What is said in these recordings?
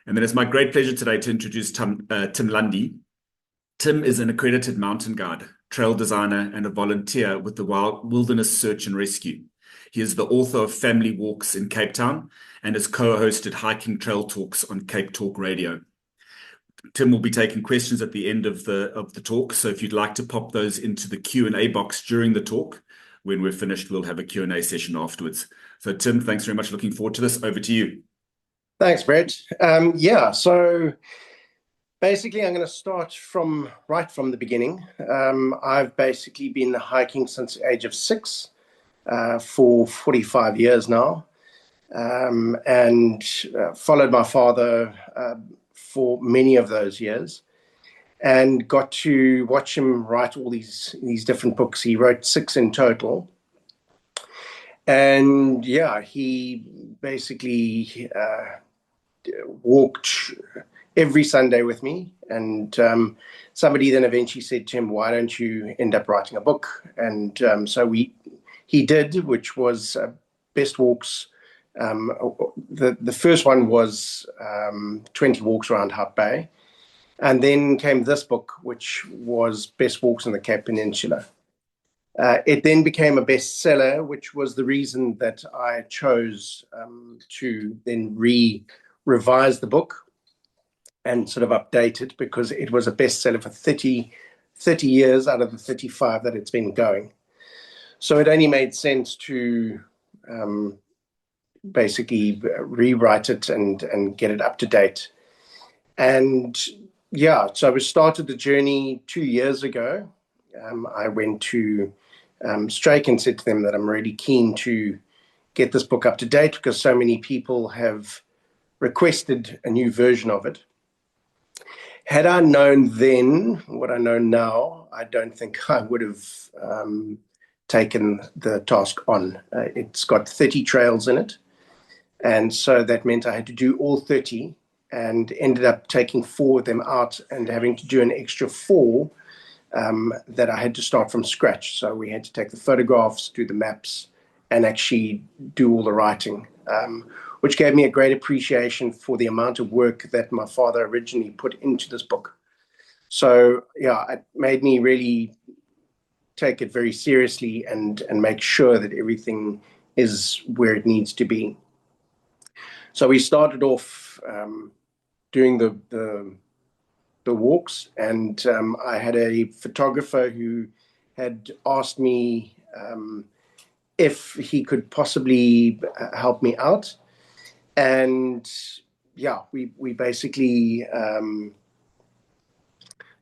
And then it's my great pleasure today to introduce Tim Lundy. Tim is an accredited mountain guide, trail designer, and a volunteer with the Wilderness Search and Rescue. He is the author of Family Walks in Cape Town and has co-hosted hiking trail talks on Cape Talk Radio. Tim will be taking questions at the end of the talk, so if you'd like to pop those into the Q&A box during the talk, when we're finished, we'll have a Q&A session afterwards. So Tim, thanks very much. Looking forward to this. Over to you. Thanks, Brett. So basically I'm going to start right from the beginning. I've basically been hiking since the age of 6 for 45 years now, and followed my father for many of those years, and got to watch him write all these different books. He wrote 6 in total. And he basically walked every Sunday with me. And somebody then eventually said to him, "Why don't you end up writing a book?" And so he did, which was Best Walks. The first one was 20 Walks Around Hout Bay. And then came this book, which was Best Walks in the Cape Peninsula. It then became a bestseller, which was the reason that I chose to then revise the book and sort of update it, because it was a bestseller for 30 years out of the 35 that it's been going. So it only made sense to basically rewrite it and get it up to date. And so we started the journey 2 years ago. I went to Strake and said to them that I'm really keen to get this book up to date, because so many people have requested a new version of it. Had I known then what I know now, I don't think I would have taken the task on. It's got 30 trails in it, and so that meant I had to do all 30, and ended up taking 4 of them out and having to do an extra 4 that I had to start from scratch. So we had to take the photographs, do the maps, and actually do all the writing, which gave me a great appreciation for the amount of work that my father originally put into this book. So it made me really take it very seriously and make sure that everything is where it needs to be. So we started off doing the walks, and I had a photographer who had asked me if he could possibly help me out. And we basically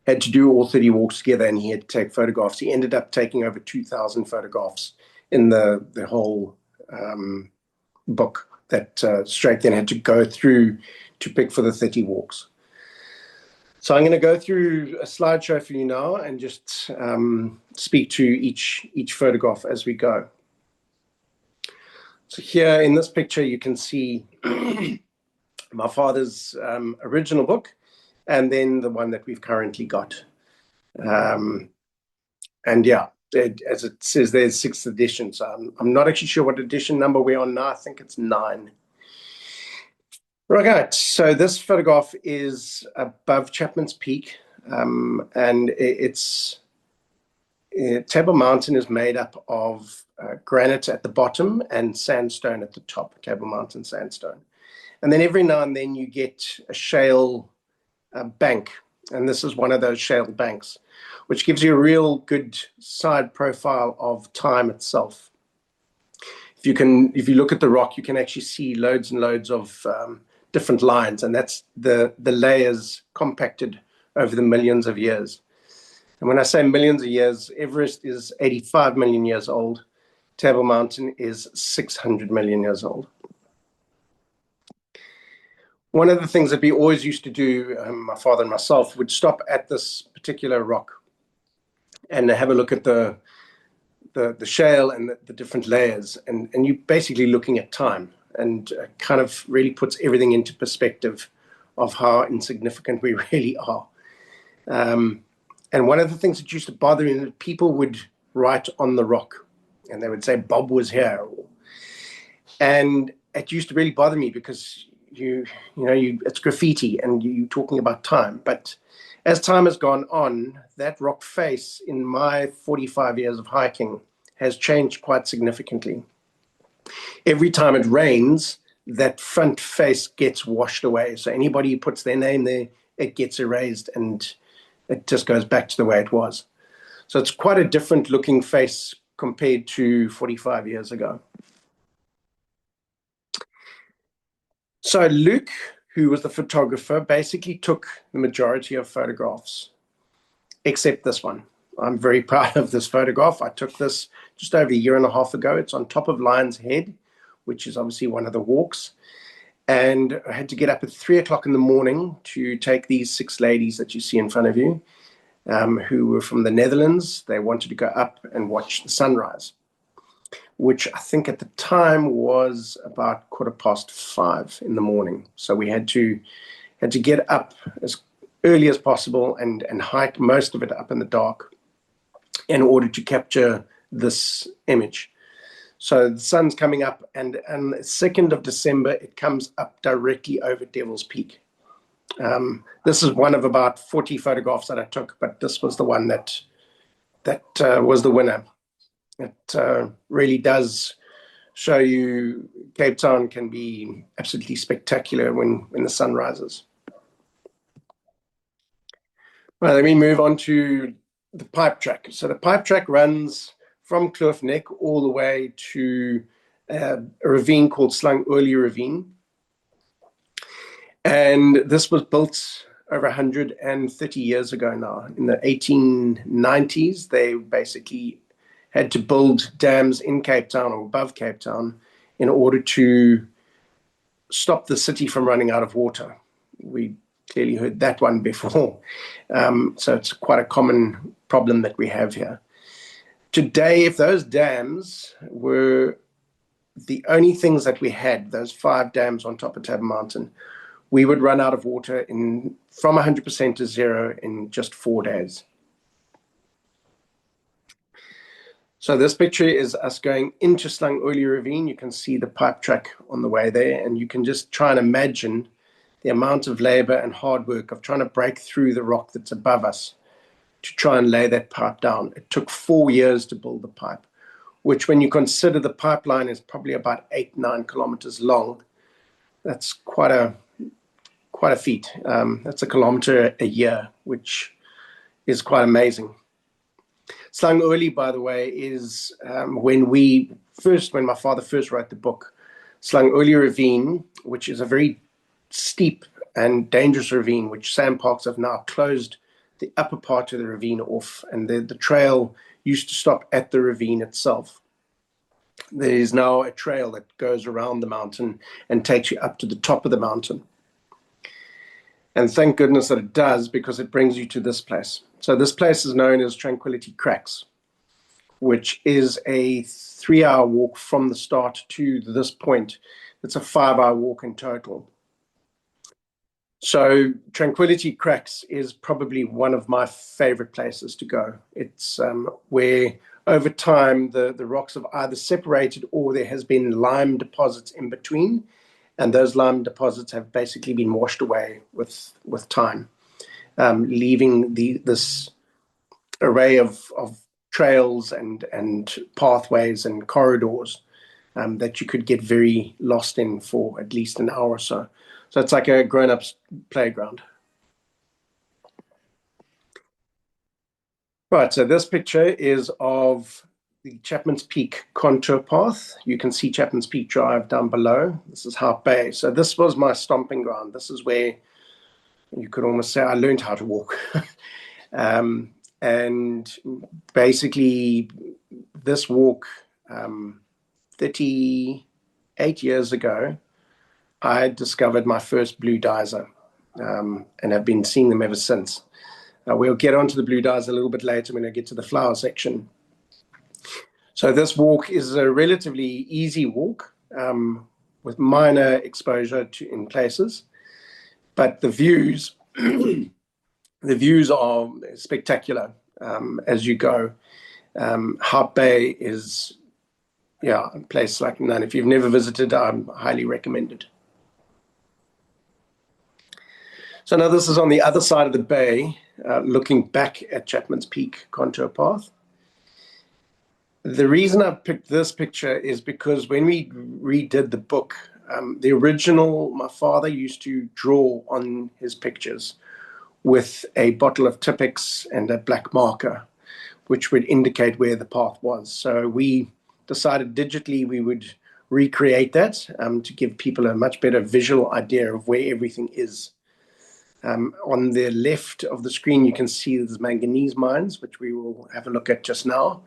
had to do all 30 walks together, and he had to take photographs. He ended up taking over 2,000 photographs in the whole book that Strake then had to go through to pick for the 30 walks. So I'm going to go through a slideshow for you now and just speak to each photograph as we go. So here in this picture, you can see my father's original book, and then the one that we've currently got. As it says, there's 6th edition. So I'm not actually sure what edition number we're on now. I think it's 9. Right, so this photograph is above Chapman's Peak, and Table Mountain is made up of granite at the bottom and sandstone at the top, Table Mountain sandstone. And then every now and then you get a shale bank, and this is one of those shale banks, which gives you a real good side profile of time itself. If you look at the rock, you can actually see loads and loads of different lines, and that's the layers compacted over the millions of years. And when I say millions of years, Everest is 85 million years old. Table Mountain is 600 million years old. One of the things that we always used to do, my father and myself, would stop at this particular rock and have a look at the shale and the different layers, and you're basically looking at time, and kind of really puts everything into perspective of how insignificant we really are. And one of the things that used to bother me is people would write on the rock, and they would say, "Bob was here." And it used to really bother me, because it's graffiti and you're talking about time. But as time has gone on, that rock face in my 45 years of hiking has changed quite significantly. Every time it rains, that front face gets washed away. So anybody who puts their name there, it gets erased and it just goes back to the way it was. So it's quite a different looking face compared to 45 years ago. So Luke, who was the photographer, basically took the majority of photographs, except this one. I'm very proud of this photograph. I took this just over a year and a half ago. It's on top of Lion's Head, which is obviously one of the walks. And I had to get up at 3 o'clock in the morning to take these 6 ladies that you see in front of you, who were from the Netherlands. They wanted to go up and watch the sunrise, which I think at the time was about 5:15 in the morning. So we had to get up as early as possible and hike most of it up in the dark in order to capture this image. So the sun's coming up, and the 2nd of December, it comes up directly over Devil's Peak. This is one of about 40 photographs that I took, but this was the one that was the winner. It really does show you Cape Town can be absolutely spectacular when the sun rises. Well, let me move on to the pipe track. So the pipe track runs from Kloof Neck all the way to a ravine called Slangoli Ravine. And this was built over 130 years ago now. In the 1890s, they basically had to build dams in Cape Town or above Cape Town in order to stop the city from running out of water. We clearly heard that one before. So it's quite a common problem that we have here. Today, if those dams were the only things that we had, those 5 dams on top of Table Mountain, we would run out of water from 100% to zero in just 4 days. So this picture is us going into Slangoli Ravine. You can see the pipe track on the way there, and you can just try and imagine the amount of labor and hard work of trying to break through the rock that's above us to try and lay that pipe down. It took 4 years to build the pipe, which when you consider the pipeline is probably about 8-9 kilometers long, that's quite a feat. That's a kilometer a year, which is quite amazing. Slangoli, by the way, is when my father first wrote the book, Slangoli Ravine, which is a very steep and dangerous ravine, which sandparks have now closed the upper part of the ravine off, and the trail used to stop at the ravine itself. There is now a trail that goes around the mountain and takes you up to the top of the mountain. And thank goodness that it does, because it brings you to this place. So this place is known as Tranquility Cracks, which is a 3-hour walk from the start to this point. It's a 5-hour walk in total. So Tranquility Cracks is probably one of my favorite places to go. It's where over time the rocks have either separated or there has been lime deposits in between. And those lime deposits have basically been washed away with time, leaving this array of trails and pathways and corridors that you could get very lost in for at least an hour or so. So it's like a grown-up's playground. Right, so this picture is of the Chapman's Peak contour path. You can see Chapman's Peak Drive down below. This is Hout Bay. So this was my stomping ground. This is where you could almost say I learned how to walk. And basically this walk 38 years ago, I discovered my first blue dizer and have been seeing them ever since. We'll get onto the blue dizer a little bit later when I get to the flower section. So this walk is a relatively easy walk with minor exposure in places, but the views are spectacular as you go. Hout Bay is a place like none. If you've never visited, I highly recommend it. So now this is on the other side of the bay, looking back at Chapman's Peak contour path. The reason I picked this picture is because when we redid the book, the original, my father used to draw on his pictures with a bottle of Tipex and a black marker, which would indicate where the path was. So we decided digitally we would recreate that to give people a much better visual idea of where everything is. On the left of the screen, you can see there's manganese mines, which we will have a look at just now.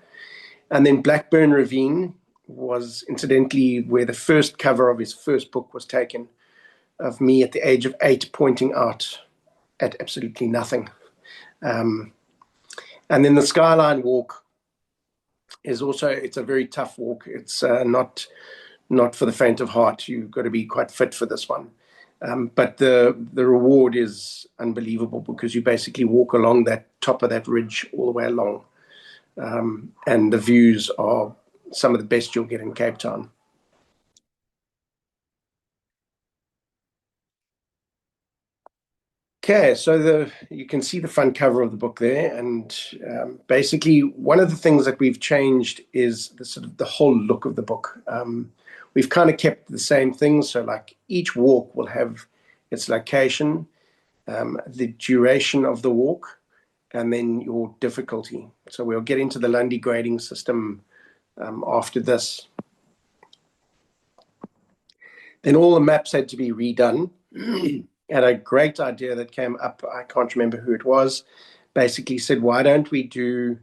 And then Blackburn Ravine was incidentally where the first cover of his first book was taken, of me at the age of 8 pointing out at absolutely nothing. And then the Skyline Walk is also, it's a very tough walk. It's not for the faint of heart. You've got to be quite fit for this one. But the reward is unbelievable because you basically walk along that top of that ridge all the way along. And the views are some of the best you'll get in Cape Town. Okay, so you can see the front cover of the book there, and basically one of the things that we've changed is the whole look of the book. We've kind of kept the same things, so like each walk will have its location, the duration of the walk, and then your difficulty. So we'll get into the Lundy grading system after this. Then all the maps had to be redone. And a great idea that came up, I can't remember who it was, basically said, why don't we do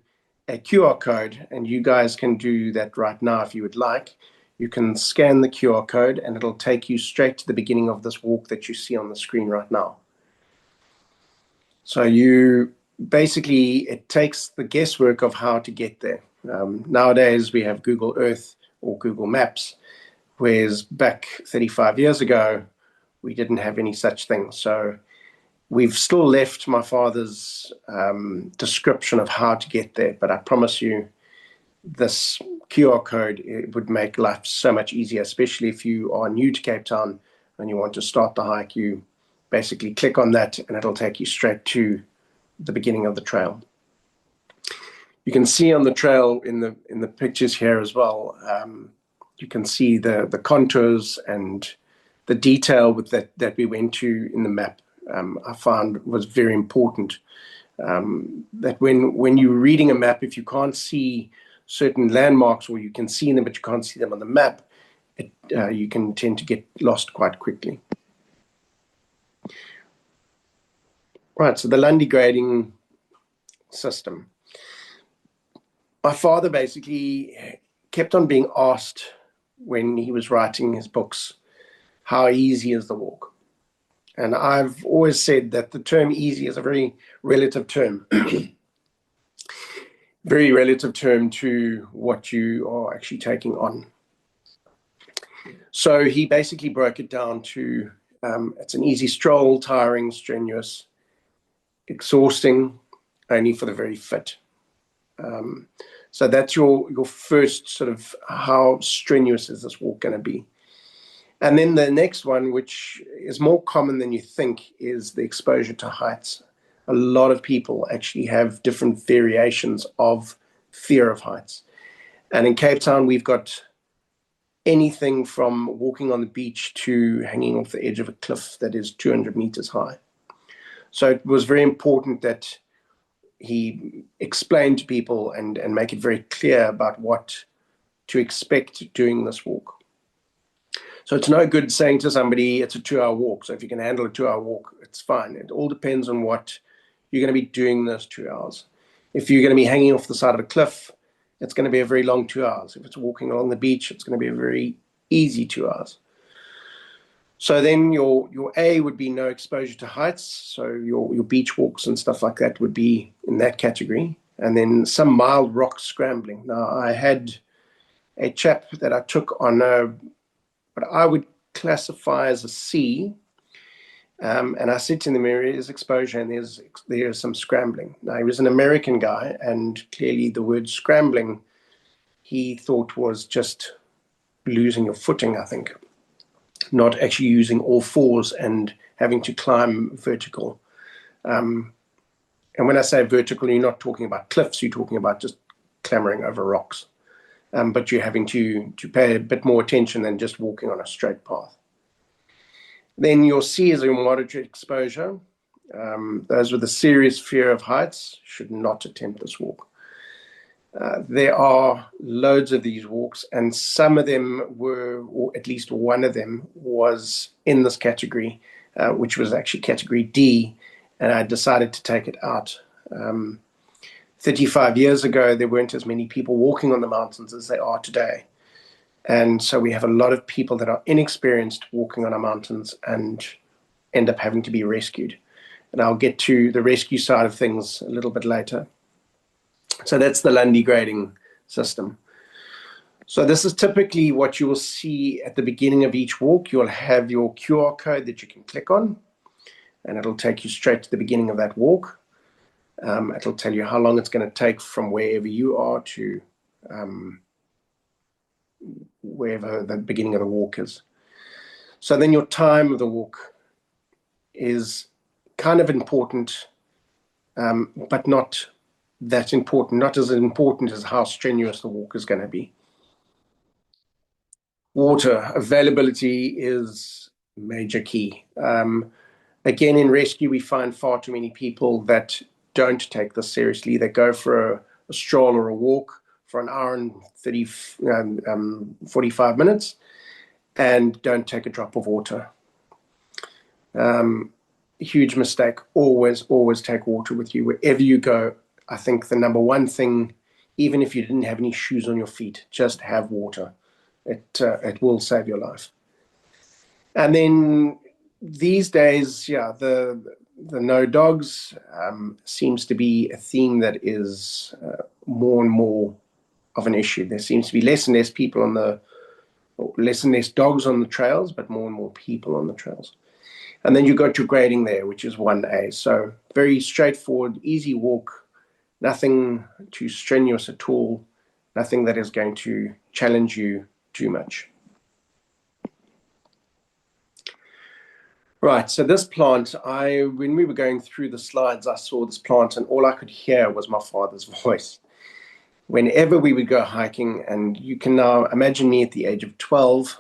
a QR code? And you guys can do that right now if you would like. You can scan the QR code and it'll take you straight to the beginning of this walk that you see on the screen right now. So you basically, it takes the guesswork of how to get there. Nowadays we have Google Earth or Google Maps, whereas back 35 years ago, we didn't have any such thing. So we've still left my father's description of how to get there, but I promise you this QR code, it would make life so much easier, especially if you are new to Cape Town and you want to start the hike. You basically click on that and it'll take you straight to the beginning of the trail. You can see on the trail in the pictures here as well, you can see the contours and the detail with that we went to in the map. I found was very important. That when you're reading a map, if you can't see certain landmarks, or you can see them but you can't see them on the map, you can tend to get lost quite quickly. Right, so the Lundy grading system. My father basically kept on being asked when he was writing his books, how easy is the walk? And I've always said that the term easy is a very relative term. Very relative term to what you are actually taking on. So he basically broke it down to, it's an easy stroll, tiring, strenuous, exhausting, only for the very fit. So that's your first sort of how strenuous is this walk going to be. And then the next one, which is more common than you think, is the exposure to heights. A lot of people actually have different variations of fear of heights. And in Cape Town, we've got anything from walking on the beach to hanging off the edge of a cliff that is 200 meters high. So it was very important that he explained to people and make it very clear about what to expect doing this walk. So it's no good saying to somebody, it's a 2-hour walk. So if you can handle a 2-hour walk, it's fine. It all depends on what you're going to be doing those 2 hours. If you're going to be hanging off the side of a cliff, it's going to be a very long 2 hours. If it's walking along the beach, it's going to be a very easy 2 hours. So then your A would be no exposure to heights. So your beach walks and stuff like that would be in that category. And then some mild rock scrambling. Now, I had a chap that I took on what I would classify as a C. And I said to him, there is exposure and there's some scrambling. Now, he was an American guy, and clearly the word scrambling, he thought was just losing your footing, I think. Not actually using all fours and having to climb vertical. And when I say vertical, you're not talking about cliffs, you're talking about just clambering over rocks. But you're having to pay a bit more attention than just walking on a straight path. Then your C is a moderate exposure. Those with a serious fear of heights should not attempt this walk. There are loads of these walks, and some of them were, or at least one of them was in this category, which was actually category D, and I decided to take it out. 35 years ago, there weren't as many people walking on the mountains as there are today. And so we have a lot of people that are inexperienced walking on our mountains and end up having to be rescued. And I'll get to the rescue side of things a little bit later. So that's the Lundy grading system. So this is typically what you will see at the beginning of each walk. You'll have your QR code that you can click on, and it'll take you straight to the beginning of that walk. It'll tell you how long it's going to take from wherever you are to wherever the beginning of the walk is. So then your time of the walk is kind of important, but not that important, not as important as how strenuous the walk is going to be. Water availability is major key. Again, in rescue, we find far too many people that don't take this seriously. They go for a stroll or a walk for an hour and 45 minutes and don't take a drop of water. Huge mistake. Always take water with you wherever you go. I think the number one thing, even if you didn't have any shoes on your feet, just have water. It will save your life. And then these days, the no dogs seems to be a theme that is more and more of an issue. There seems to be less and less dogs on the trails, but more and more people on the trails. And then you got your grading there, which is 1A. So very straightforward, easy walk, nothing too strenuous at all, nothing that is going to challenge you too much. Right, so this plant, when we were going through the slides, I saw this plant and all I could hear was my father's voice. Whenever we would go hiking, and you can now imagine me at the age of 12,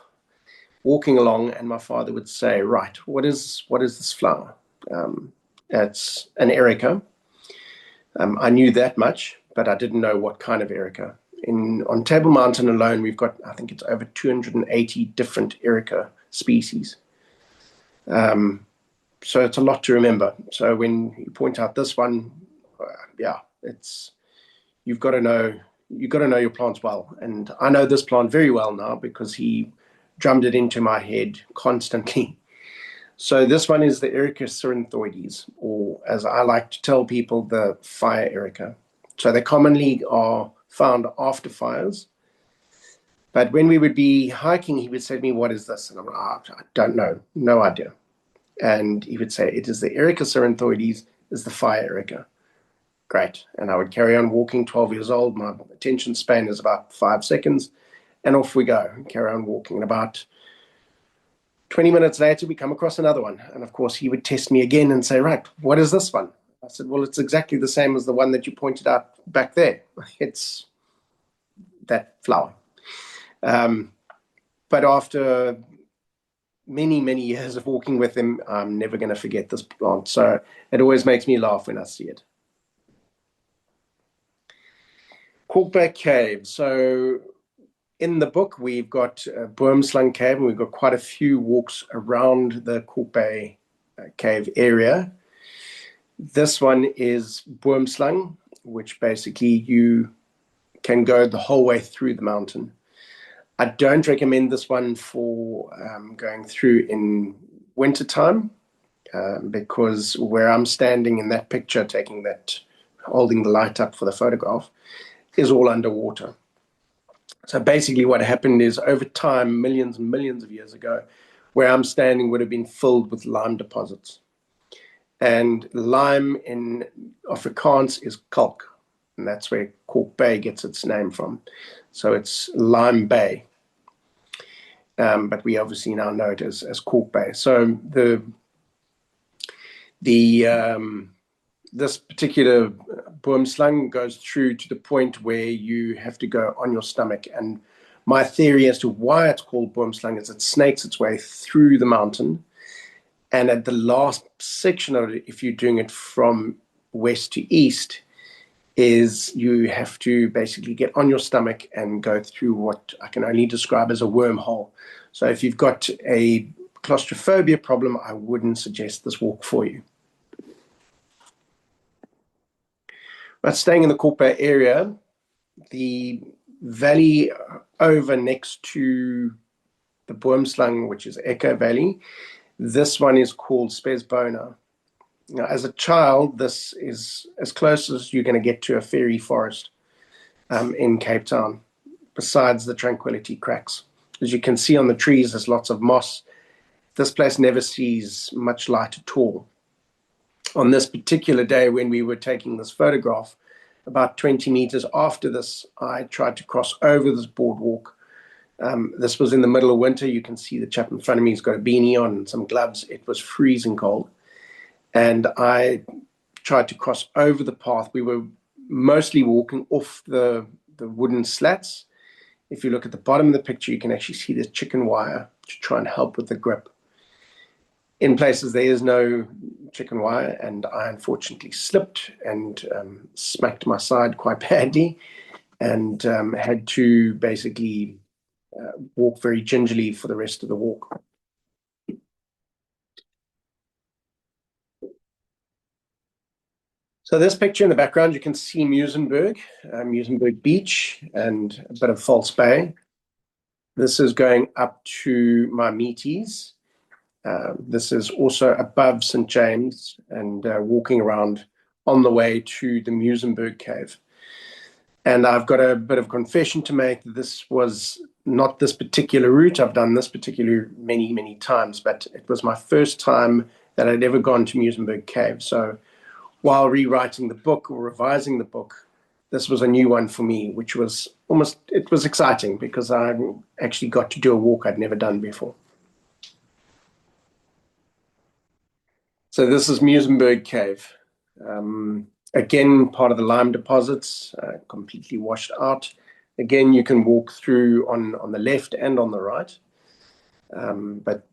walking along, and my father would say, right, what is this flower? It's an erica. I knew that much, but I didn't know what kind of erica. On Table Mountain alone, we've got, I think it's over 280 different erica species. So it's a lot to remember. So when you point out this one, you've got to know your plants well. And I know this plant very well now because he drummed it into my head constantly. So this one is the Erica ceranthoides, or as I like to tell people, the fire erica. So they commonly are found after fires. But when we would be hiking, he would say to me, what is this? And I'm like, I don't know, no idea. And he would say, it is the Erica ceranthoides, is the fire erica. Great. And I would carry on walking, 12 years old. My attention span is about 5 seconds. And off we go, and carry on walking. And about 20 minutes later, we come across another one. And of course, he would test me again and say, right, what is this one? I said, well, it's exactly the same as the one that you pointed out back there. It's that flower. But after many, many years of walking with him, I'm never going to forget this plant. So it always makes me laugh when I see it. Corkback Cave. So in the book, we've got Boomslang Cave, and we've got quite a few walks around the Corkback Cave area. This one is Boomslang, which basically you can go the whole way through the mountain. I don't recommend this one for going through in wintertime because where I'm standing in that picture, holding the light up for the photograph, is all underwater. So basically what happened is over time, millions and millions of years ago, where I'm standing would have been filled with lime deposits. And lime in Afrikaans is kalk, and that's where Kalk Bay gets its name from. So it's Lime Bay. But we obviously now know it as Kalk Bay. So the The this particular boomslang goes through to the point where you have to go on your stomach. And my theory as to why it's called boomslang is it snakes its way through the mountain. And at the last section of it, if you're doing it from west to east, is you have to basically get on your stomach and go through what I can only describe as a wormhole. So if you've got a claustrophobia problem, I wouldn't suggest this walk for you. But staying in the Kalk Bay area, the valley over next to the Boomslang, which is Echo Valley, this one is called Spesbona. Now, as a child, this is as close as you're going to get to a fairy forest in Cape Town, besides the Tranquility Cracks. As you can see on the trees, there's lots of moss. This place never sees much light at all. On this particular day when we were taking this photograph, about 20 meters after this, I tried to cross over this boardwalk. This was in the middle of winter. You can see the chap in front of me has got a beanie on and some gloves. It was freezing cold. And I tried to cross over the path. We were mostly walking off the wooden slats. If you look at the bottom of the picture, you can actually see the chicken wire to try and help with the grip. In places there is no chicken wire, and I unfortunately slipped and smacked my side quite badly, and had to basically walk very gingerly for the rest of the walk. So this picture in the background, you can see Muizenberg Beach, and a bit of False Bay. This is going up to my meaties. This is also above St. James, and walking around on the way to the Muizenberg Cave. And I've got a bit of confession to make. This was not this particular route. I've done this particular many, many times, but it was my first time that I'd ever gone to Muizenberg Cave. So while rewriting the book or revising the book, this was a new one for me, which was it was exciting because I actually got to do a walk I'd never done before. So this is Muizenberg Cave. Again, part of the lime deposits, completely washed out. Again, you can walk through on the left and on the right. But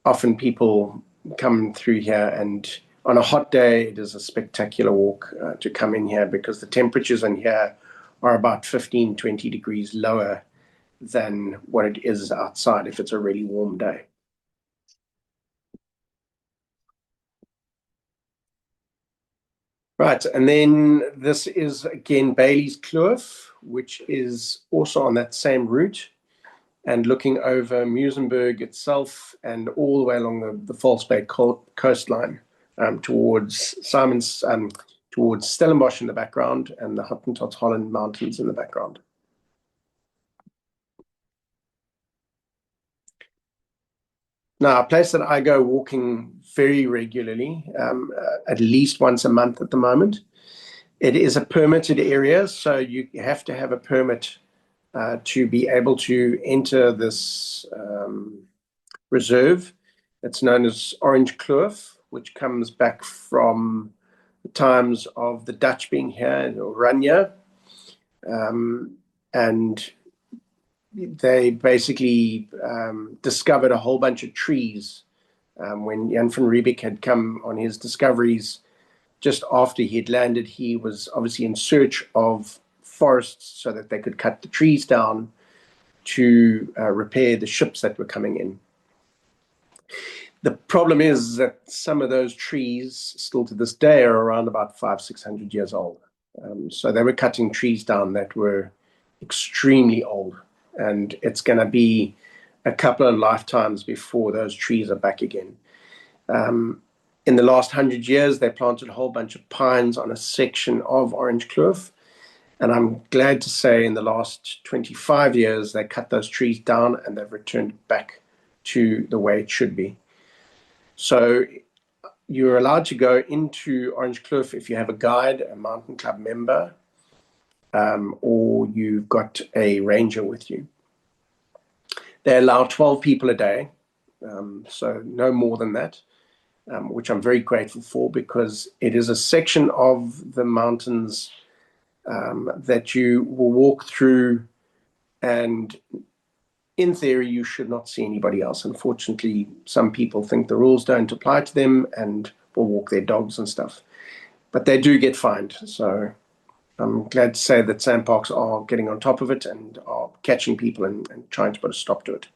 often people come through here, and on a hot day, it is a spectacular walk to come in here because the temperatures in here are about 15, 20 degrees lower than what it is outside if it's a really warm day. Right, and then this is again Bailey's Kloof, which is also on that same route and looking over Muizenberg itself and all the way along the False Bay coastline towards towards Stellenbosch in the background and the Hottentot Holland Mountains in the background. Now, a place that I go walking very regularly, at least once a month at the moment. It is a permitted area, so you have to have a permit to be able to enter this reserve. It's known as Orange Kloof, which comes back from the times of the Dutch being here in Oranje. And they basically discovered a whole bunch of trees when Jan van Riebeeck had come on his discoveries. Just after he had landed, he was obviously in search of forests so that they could cut the trees down to repair the ships that were coming in. The problem is that some of those trees still to this day are around about 500-600 years old. So they were cutting trees down that were extremely old. And it's going to be a couple of lifetimes before those trees are back again. In the last 100 years, they planted a whole bunch of pines on a section of Orange Kloof. And I'm glad to say in the last 25 years, they cut those trees down and they've returned back to the way it should be. So you're allowed to go into Orange Kloof if you have a guide, a mountain club member, or you've got a ranger with you. They allow 12 people a day, so no more than that. which I'm very grateful for, because it is a section of the mountains that you will walk through, and in theory, you should not see anybody else. Unfortunately, some people think the rules don't apply to them and will walk their dogs and stuff, but they do get fined. So I'm glad to say that SANParks are getting on top of it and are catching people and trying to put a stop to it.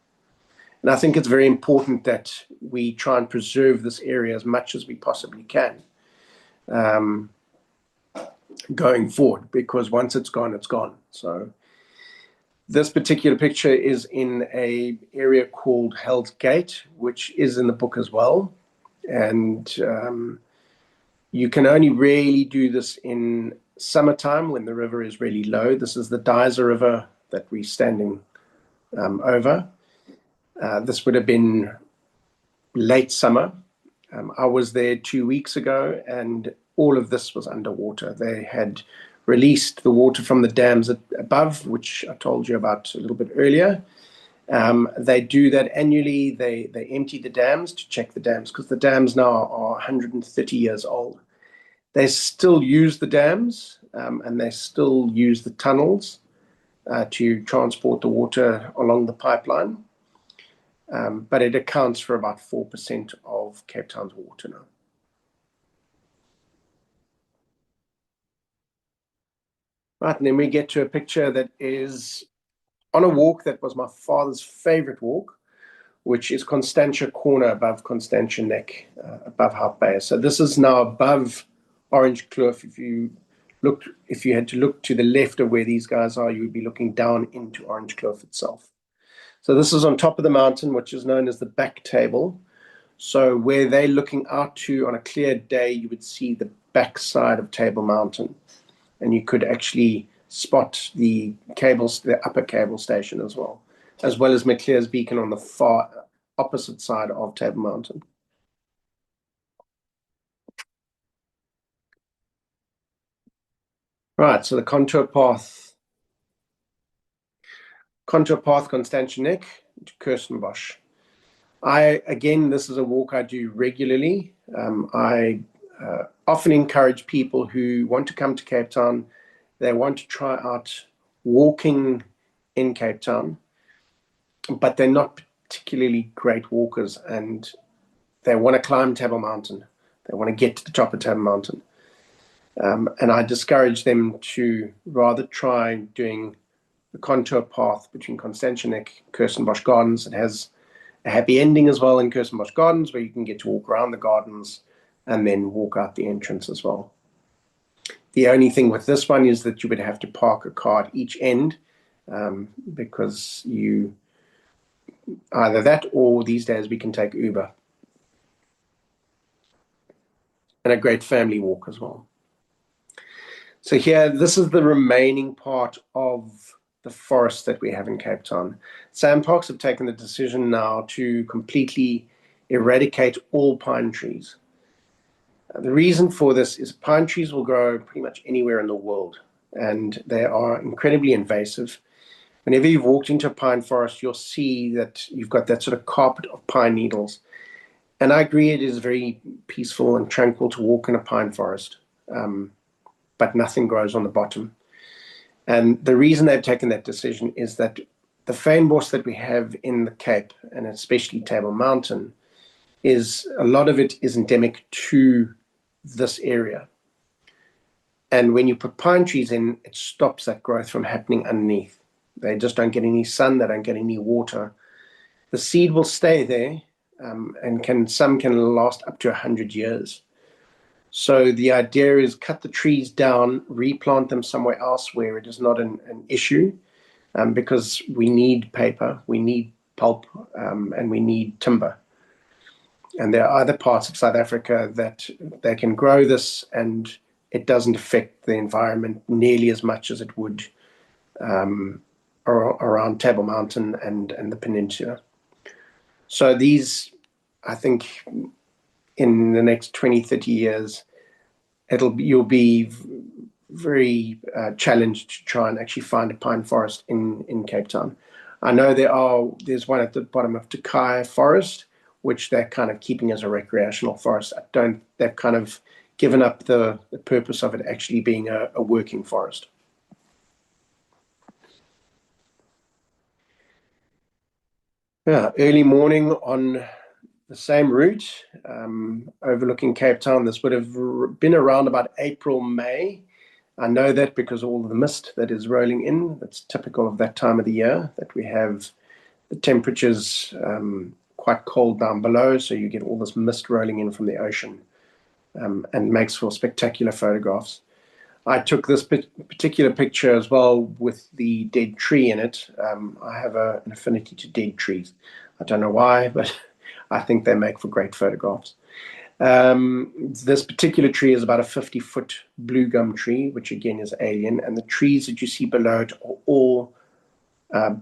And I think it's very important that we try and preserve this area as much as we possibly can going forward, because once it's gone, it's gone. So this particular picture is in an area called Hell's Gate, which is in the book as well. And you can only really do this in summertime when the river is really low. This is the Dyser River that we're standing over. This would have been late summer. I was there 2 weeks ago, and all of this was underwater. They had released the water from the dams above, which I told you about a little bit earlier. They do that annually. They empty the dams to check the dams, because the dams now are 130 years old. They still use the dams, and they still use the tunnels to transport the water along the pipeline. But it accounts for about 4% of Cape Town's water now. Right, and then we get to a picture that is on a walk that was my father's favorite walk, which is Constantia Corner above Constantia Neck, above Hout Bay. So this is now above Orange Kloof. If you had to look to the left of where these guys are, you would be looking down into Orange Kloof itself. So this is on top of the mountain, which is known as the back table. So where they're looking out to on a clear day, you would see the back side of Table Mountain, and you could actually spot the upper cable station as well as McClear's Beacon on the far opposite side of Table Mountain. Right, so the contour path, Constantia Neck to Kirstenbosch. This is a walk I do regularly. I often encourage people who want to come to Cape Town, they want to try out walking in Cape Town, but they're not particularly great walkers, and they want to climb Table Mountain. They want to get to the top of Table Mountain. And I discourage them to rather try doing the contour path between Constantia Neck and Kirstenbosch Gardens. It has a happy ending as well in Kirstenbosch Gardens, where you can get to walk around the gardens and then walk out the entrance as well. The only thing with this one is that you would have to park a car at each end, because you either that, or these days we can take Uber. And a great family walk as well. So here, this is the remaining part of the forest that we have in Cape Town. SANParks have taken the decision now to completely eradicate all pine trees. The reason for this is pine trees will grow pretty much anywhere in the world, and they are incredibly invasive. Whenever you've walked into a pine forest, you'll see that you've got that sort of carpet of pine needles. And I agree, it is very peaceful and tranquil to walk in a pine forest, but nothing grows on the bottom. And the reason they've taken that decision is that the fynbos that we have in the Cape, and especially Table Mountain, is a lot of it is endemic to this area. And when you put pine trees in, it stops that growth from happening underneath. They just don't get any sun, they don't get any water. The seed will stay there, and some can last up to 100 years. So the idea is cut the trees down, replant them somewhere else where it is not an issue, because we need paper, we need pulp, and we need timber. And there are other parts of South Africa that they can grow this, and it doesn't affect the environment nearly as much as it would around Table Mountain and the Peninsula. So these, I think, in the next 20, 30 years, you'll be very challenged to try and actually find a pine forest in Cape Town. I know there's one at the bottom of Takai Forest, which they're kind of keeping as a recreational forest. They've kind of given up the purpose of it actually being a working forest. Yeah, early morning on the same route, overlooking Cape Town. This would have been around about April, May. I know that because all of the mist that is rolling in, that's typical of that time of the year, that we have the temperatures quite cold down below, so you get all this mist rolling in from the ocean, and makes for spectacular photographs. I took this particular picture as well with the dead tree in it. I have an affinity to dead trees. I don't know why, but I think they make for great photographs. This particular tree is about a 50-foot blue gum tree, which again is alien, and the trees that you see below it are all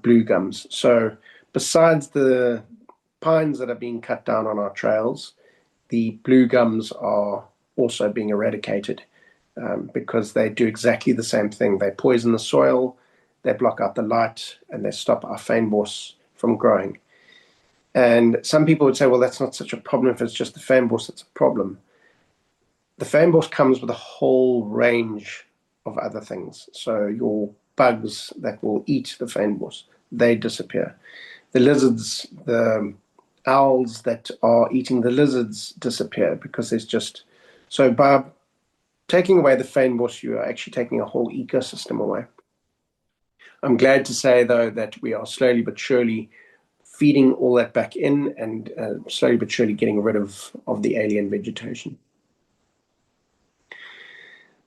blue gums. So besides the pines that are being cut down on our trails, the blue gums are also being eradicated, because they do exactly the same thing. They poison the soil, they block out the light, and they stop our fynbos from growing. And some people would say, well, that's not such a problem if it's just the fynbos that's a problem. The fynbos comes with a whole range of other things. So your bugs that will eat the fynbos, they disappear. The lizards, the owls that are eating the lizards disappear, because there's just... So by taking away the fynbos, you are actually taking a whole ecosystem away. I'm glad to say, though, that we are slowly but surely feeding all that back in, and slowly but surely getting rid of the alien vegetation.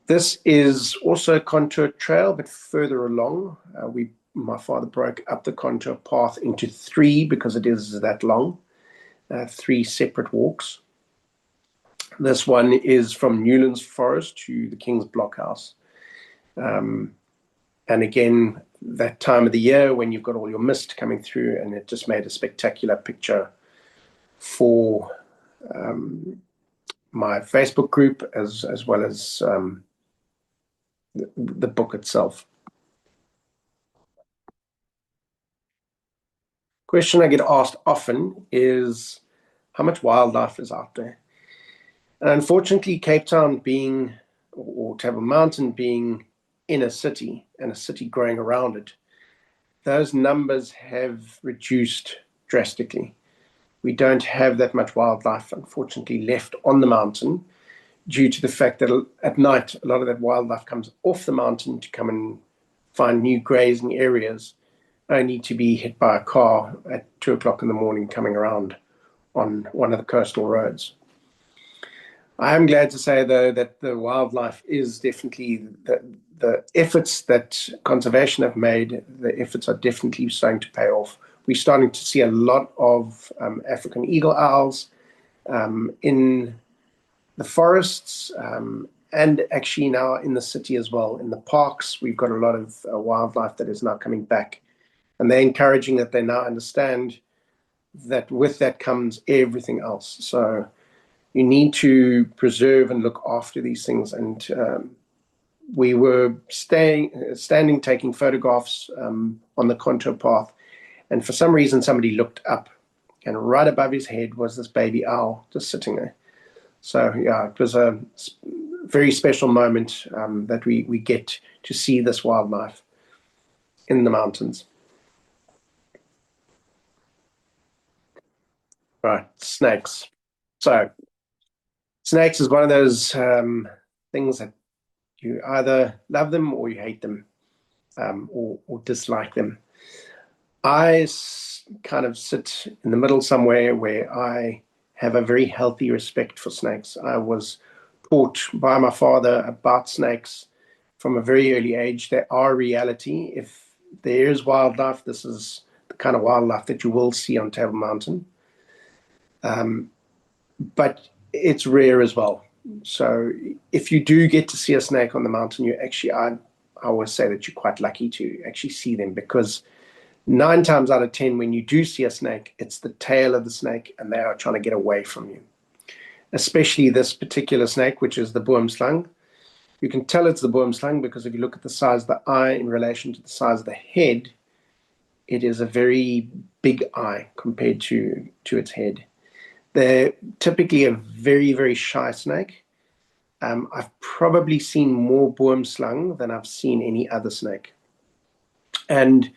This is also a contour trail, but further along. My father broke up the contour path into 3 because it is that long, 3 separate walks. This one is from Newlands Forest to the King's Blockhouse. And again, that time of the year when you've got all your mist coming through, and it just made a spectacular picture for my Facebook group, as well as the book itself. Question I get asked often is, how much wildlife is out there? And unfortunately, Cape Town being, or Table Mountain being in a city, and a city growing around it, those numbers have reduced drastically. We don't have that much wildlife, unfortunately, left on the mountain, due to the fact that at night, a lot of that wildlife comes off the mountain to come and find new grazing areas, only to be hit by a car at 2 o'clock in the morning coming around on one of the coastal roads. I am glad to say, though, that the wildlife is definitely, the efforts that conservation have made, the efforts are definitely starting to pay off. We're starting to see a lot of African eagle owls in the forests, and actually now in the city as well. In the parks, we've got a lot of wildlife that is now coming back. And they're encouraging that they now understand that with that comes everything else. So you need to preserve and look after these things. And we were standing, taking photographs on the contour path. And for some reason, somebody looked up, and right above his head was this baby owl just sitting there. So yeah, it was a very special moment that we get to see this wildlife in the mountains. Right, snakes. So snakes is one of those things that you either love them or you hate them, or dislike them. I kind of sit in the middle somewhere, where I have a very healthy respect for snakes. I was taught by my father about snakes from a very early age. They are a reality. If there is wildlife, this is the kind of wildlife that you will see on Table Mountain. But it's rare as well. So if you do get to see a snake on the mountain, I always say that you're quite lucky to actually see them, because 9 times out of 10, when you do see a snake, it's the tail of the snake, and they are trying to get away from you. Especially this particular snake, which is the boomslang. You can tell it's the boomslang because if you look at the size of the eye in relation to the size of the head, it is a very big eye compared to its head. They're typically a very, very shy snake. I've probably seen more boomslang than I've seen any other snake. And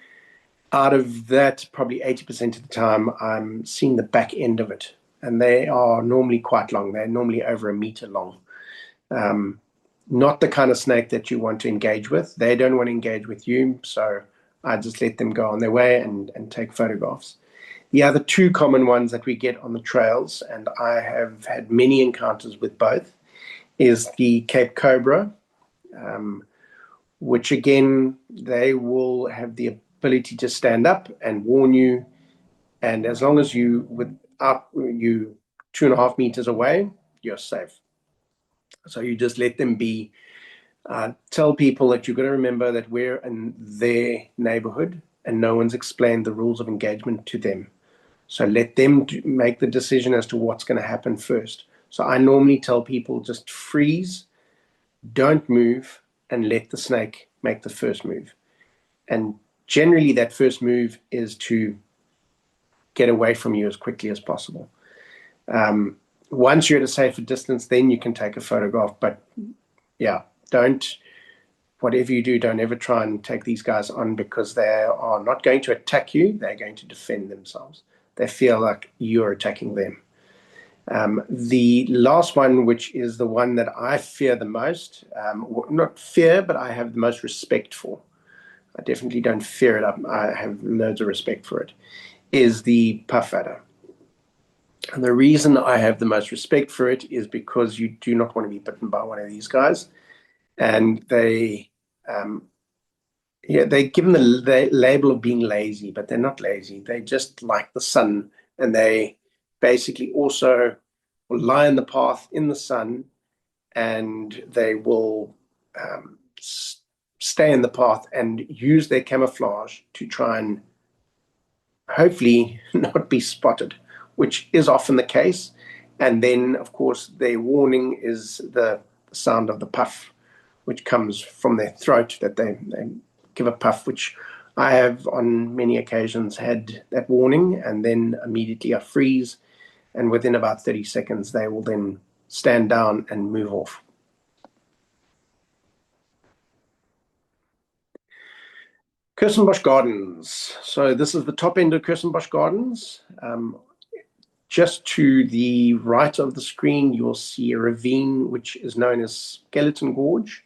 out of that, probably 80% of the time, I'm seeing the back end of it. And they are normally quite long. They're normally over a meter long. Um, Not the kind of snake that you want to engage with. They don't want to engage with you. So I just let them go on their way and take photographs. The other two common ones that we get on the trails, and I have had many encounters with both, is the Cape Cobra, um, which again, they will have the ability to stand up and warn you. And as long as you 2.5 meters away, you're safe. So you just let them be. Tell people that you've got to remember that we're in their neighborhood and no one's explained the rules of engagement to them. So let them make the decision as to what's going to happen first. So I normally tell people just freeze, don't move, and let the snake make the first move. And generally, that first move is to get away from you as quickly as possible. Once you're at a safer distance, then you can take a photograph. But yeah, whatever you do, don't ever try and take these guys on, because they are not going to attack you. They're going to defend themselves. They feel like you're attacking them. The last one, which is the one that I fear the most, not fear, but I have the most respect for. I definitely don't fear it. I have loads of respect for it, is the puff adder. And the reason I have the most respect for it is because you do not want to be bitten by one of these guys. And they're given the label of being lazy, but they're not lazy. They just like the sun, and they basically also will lie in the path in the sun, and they will stay in the path and use their camouflage to try and hopefully not be spotted, which is often the case. And then, of course, their warning is the sound of the puff, which comes from their throat, that they give a puff, which I have on many occasions had that warning, and then immediately I freeze, and within about 30 seconds, they will then stand down and move off. Kirstenbosch Gardens. So this is the top end of Kirstenbosch Gardens. Just to the right of the screen, you'll see a ravine, which is known as Skeleton Gorge.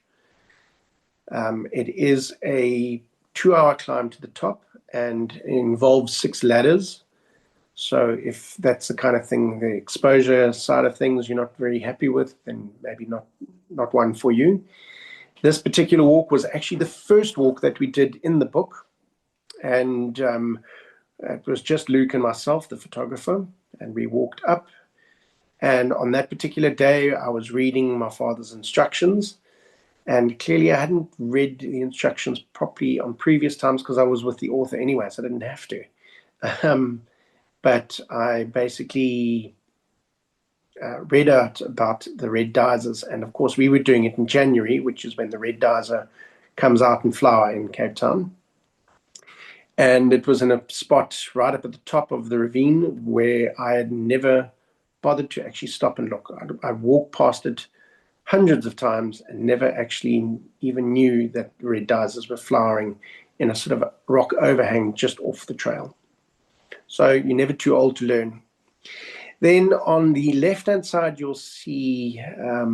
It is a 2-hour climb to the top, and it involves 6 ladders. So if that's the kind of thing, the exposure side of things you're not very happy with, then maybe not one for you. This particular walk was actually the first walk that we did in the book. And it was just Luke and myself, the photographer, and we walked up. And on that particular day, I was reading my father's instructions. And clearly I hadn't read the instructions properly on previous times because I was with the author anyway, so I didn't have to. But I basically read out about the red dizers. And of course, we were doing it in January, which is when the red dizer comes out in flower in Cape Town. And it was in a spot right up at the top of the ravine where I had never bothered to actually stop and look. I walked past it hundreds of times and never actually even knew that red dizers were flowering in a sort of a rock overhang just off the trail. So you're never too old to learn. Then on the left-hand side, you'll see a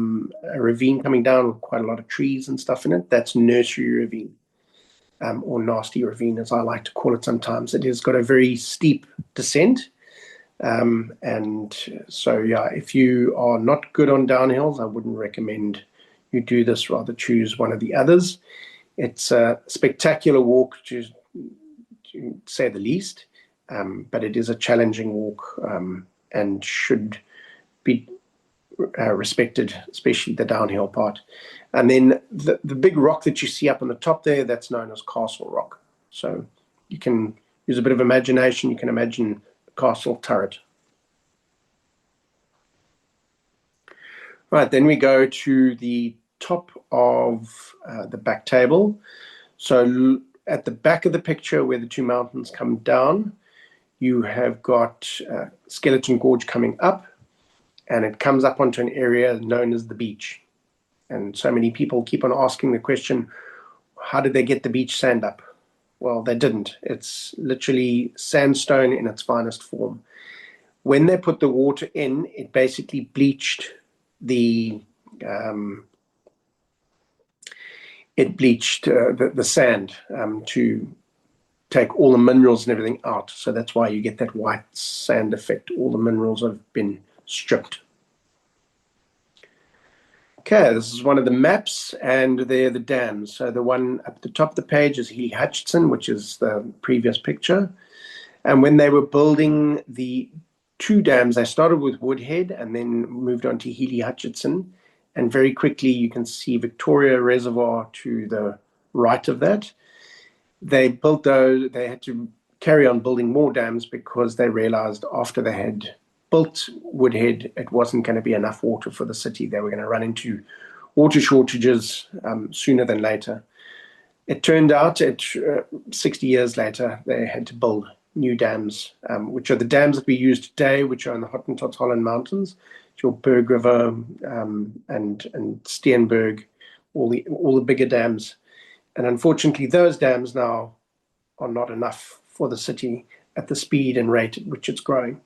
ravine coming down with quite a lot of trees and stuff in it. That's Nursery Ravine, or Nasty Ravine, as I like to call it sometimes. It has got a very steep descent. And so, yeah, if you are not good on downhills, I wouldn't recommend you do this. Rather choose one of the others. It's a spectacular walk, to say the least, but it is a challenging walk, and should be respected, especially the downhill part. And then the big rock that you see up on the top there, that's known as Castle Rock. So you can use a bit of imagination. You can imagine a castle turret. Right, then we go to the top of the back table. So at the back of the picture where the two mountains come down, you have got Skeleton Gorge coming up, and it comes up onto an area known as the beach. And so many people keep on asking the question, how did they get the beach sand up? Well, they didn't. It's literally sandstone in its finest form. When they put the water in, it basically bleached the the sand to take all the minerals and everything out. So that's why you get that white sand effect. All the minerals have been stripped. Okay, this is one of the maps, and they're the dams. So the one up at the top of the page is Healy Hutchinson, which is the previous picture. And when they were building the two dams, they started with Woodhead and then moved on to Healy Hutchinson. And very quickly, you can see Victoria Reservoir to the right of that. They built those, they had to carry on building more dams because they realized after they had built Woodhead, it wasn't going to be enough water for the city. They were going to run into water shortages sooner than later. It turned out 60 years later, they had to build new dams, which are the dams that we use today, which are in the Hottentots Holland Mountains, your Berg River and Steenberg, all the bigger dams. And unfortunately, those dams now are not enough for the city at the speed and rate at which it's growing.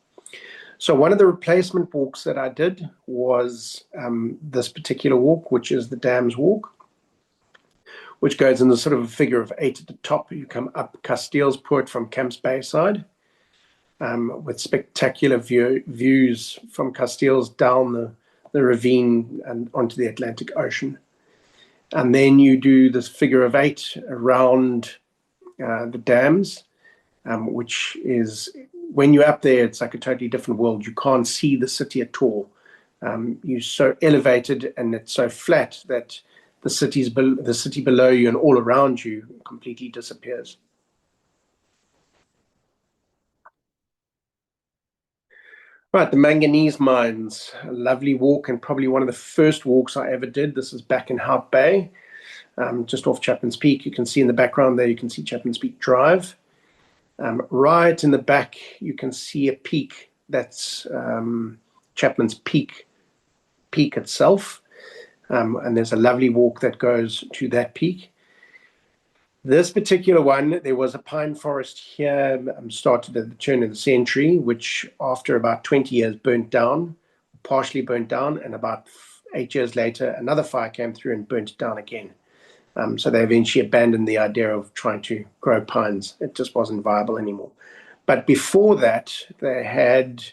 So one of the replacement walks that I did was this particular walk, which is the Dams Walk, which goes in the sort of a figure of 8 at the top. You come up Casteelspoort from Camps Bayside with spectacular views from Casteels down the ravine and onto the Atlantic Ocean. And then you do this figure of 8 around the dams, which is, when you're up there, it's like a totally different world. You can't see the city at all. You're so elevated and it's so flat that the city below you and all around you completely disappears. Right, the manganese mines, a lovely walk, and probably one of the first walks I ever did. This is back in Hout Bay, just off Chapman's Peak. You can see in the background there, you can see Chapman's Peak Drive. Right in the back, you can see a peak. That's Chapman's Peak itself. And there's a lovely walk that goes to that peak. This particular one, there was a pine forest here, started at the turn of the century, which after about 20 years burnt down, partially burnt down, and about 8 years later, another fire came through and burnt it down again. So they eventually abandoned the idea of trying to grow pines. It just wasn't viable anymore. But before that, they had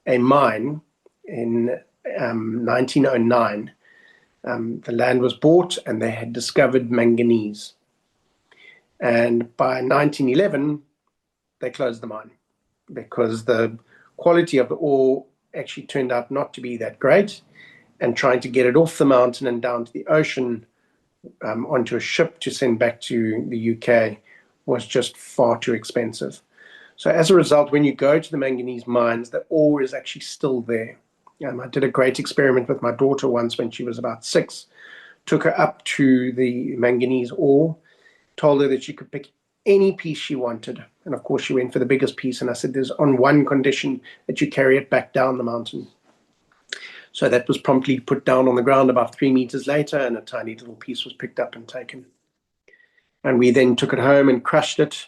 a mine in 1909. The land was bought and they had discovered manganese. And by 1911, they closed the mine because the quality of the ore actually turned out not to be that great. And trying to get it off the mountain and down to the ocean onto a ship to send back to the UK was just far too expensive. So as a result, when you go to the manganese mines, the ore is actually still there. I did a great experiment with my daughter once when she was about 6, took her up to the manganese ore, told her that she could pick any piece she wanted. And of course, she went for the biggest piece. And I said, there's on one condition, that you carry it back down the mountain. So that was promptly put down on the ground about 3 meters later, and a tiny little piece was picked up and taken. And we then took it home and crushed it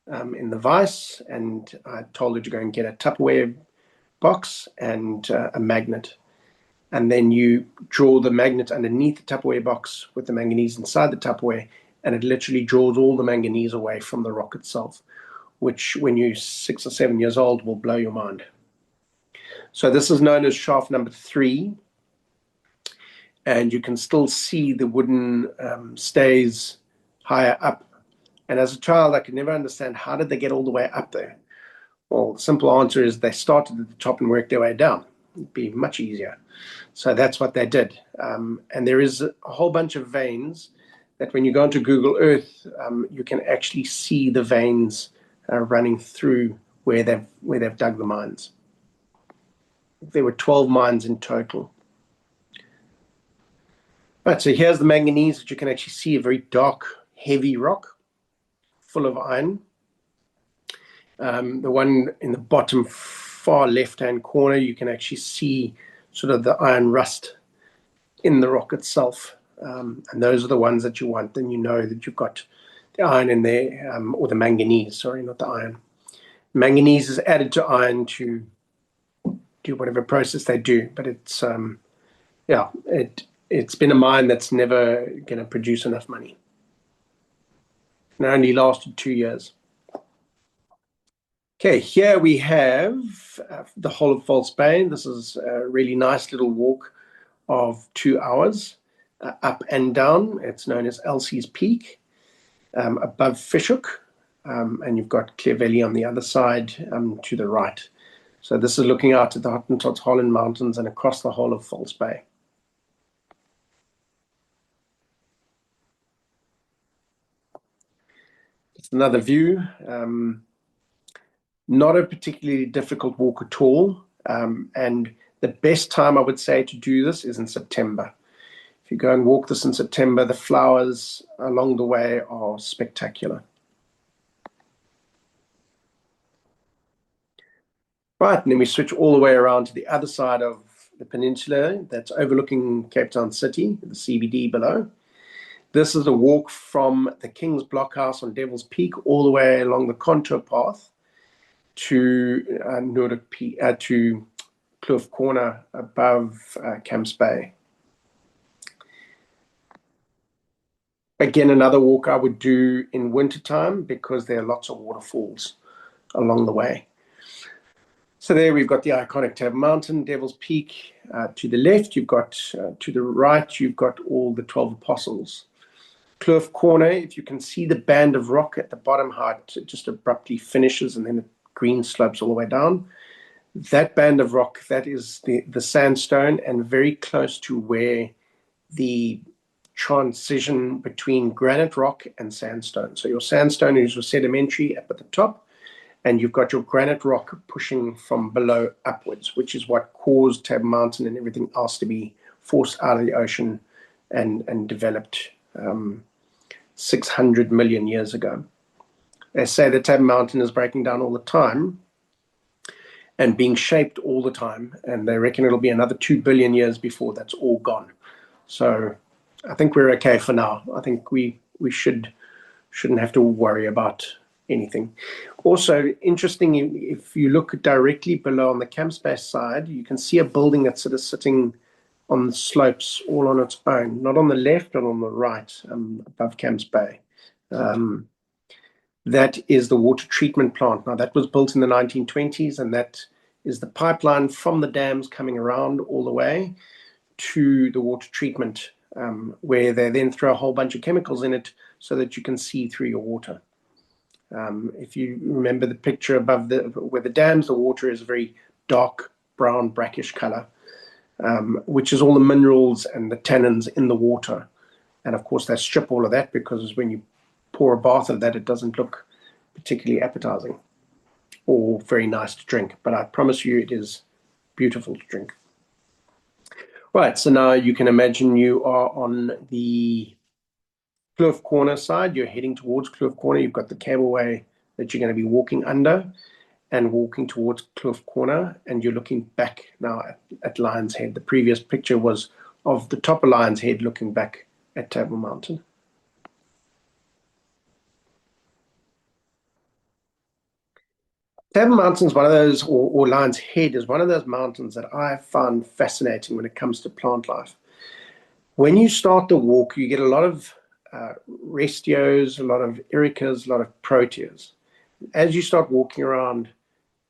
in the vise, and I told her to go and get a Tupperware box and a magnet. And then you draw the magnet underneath the Tupperware box with the manganese inside the Tupperware, and it literally draws all the manganese away from the rock itself, which when you're 6 or 7 years old will blow your mind. So this is known as shaft number 3, and you can still see the wooden stays higher up. And as a child, I could never understand, how did they get all the way up there? Well, the simple answer is they started at the top and worked their way down. It'd be much easier. So that's what they did. And there is a whole bunch of veins that when you go into Google Earth, you can actually see the veins running through where they've dug the mines. There were 12 mines in total. Right, so here's the manganese that you can actually see, a very dark, heavy rock full of iron. The one in the bottom far left-hand corner, you can actually see sort of the iron rust in the rock itself. And those are the ones that you want. Then you know that you've got the iron in there, or the manganese, sorry, not the iron. Manganese is added to iron to do whatever process they do, but it's it's been a mine that's never going to produce enough money. And it only lasted 2 years. Okay, here we have the whole of False Bay. This is a really nice little walk of 2 hours up and down. It's known as Elsie's Peak, above Fishhook, and you've got Clearvalley on the other side to the right. So this is looking out at the Hottentot Holland Mountains and across the whole of False Bay. It's another view. Not a particularly difficult walk at all. And the best time I would say to do this is in September. If you go and walk this in September, the flowers along the way are spectacular. Right, and then we switch all the way around to the other side of the peninsula that's overlooking Cape Town City, the CBD below. This is a walk from the King's Blockhouse on Devil's Peak all the way along the contour path to to Kloof Corner above Camps Bay. Again, another walk I would do in wintertime because there are lots of waterfalls along the way. So there we've got the iconic Tab Mountain, Devil's Peak. To the left, you've got, to the right, you've got all the 12 Apostles. Kloof Corner, if you can see the band of rock at the bottom, how it just abruptly finishes and then it green slopes all the way down. That band of rock, that is the sandstone, and very close to where the transition between granite rock and sandstone. So your sandstone is your sedimentary up at the top, and you've got your granite rock pushing from below upwards, which is what caused Tab Mountain and everything else to be forced out of the ocean and developed 600 million years ago. They say the Tab Mountain is breaking down all the time and being shaped all the time, and they reckon it'll be another 2 billion years before that's all gone. So I think we're okay for now. I think we shouldn't have to worry about anything. Also, interesting, if you look directly below on the Camps Bay side, you can see a building that's sort of sitting on the slopes all on its own, not on the left, but on the right, above Camps Bay. That is the water treatment plant. Now, that was built in the 1920s, and that is the pipeline from the dams coming around all the way to the water treatment, where they then throw a whole bunch of chemicals in it so that you can see through your water. If you remember the picture above where the dams, the water is a very dark brown, brackish color, which is all the minerals and the tannins in the water. And of course, they strip all of that because when you pour a bath of that, it doesn't look particularly appetizing or very nice to drink. But I promise you, it is beautiful to drink. Right, so now you can imagine you are on the Kloof Corner side. You're heading towards Kloof Corner. You've got the cableway that you're going to be walking under and walking towards Kloof Corner, and you're looking back now at Lion's Head. The previous picture was of the top of Lion's Head looking back at Table Mountain. Table Mountain is one of those, or Lion's Head is one of those mountains that I found fascinating when it comes to plant life. When you start the walk, you get a lot of restios, a lot of ericas, a lot of proteas. As you start walking around,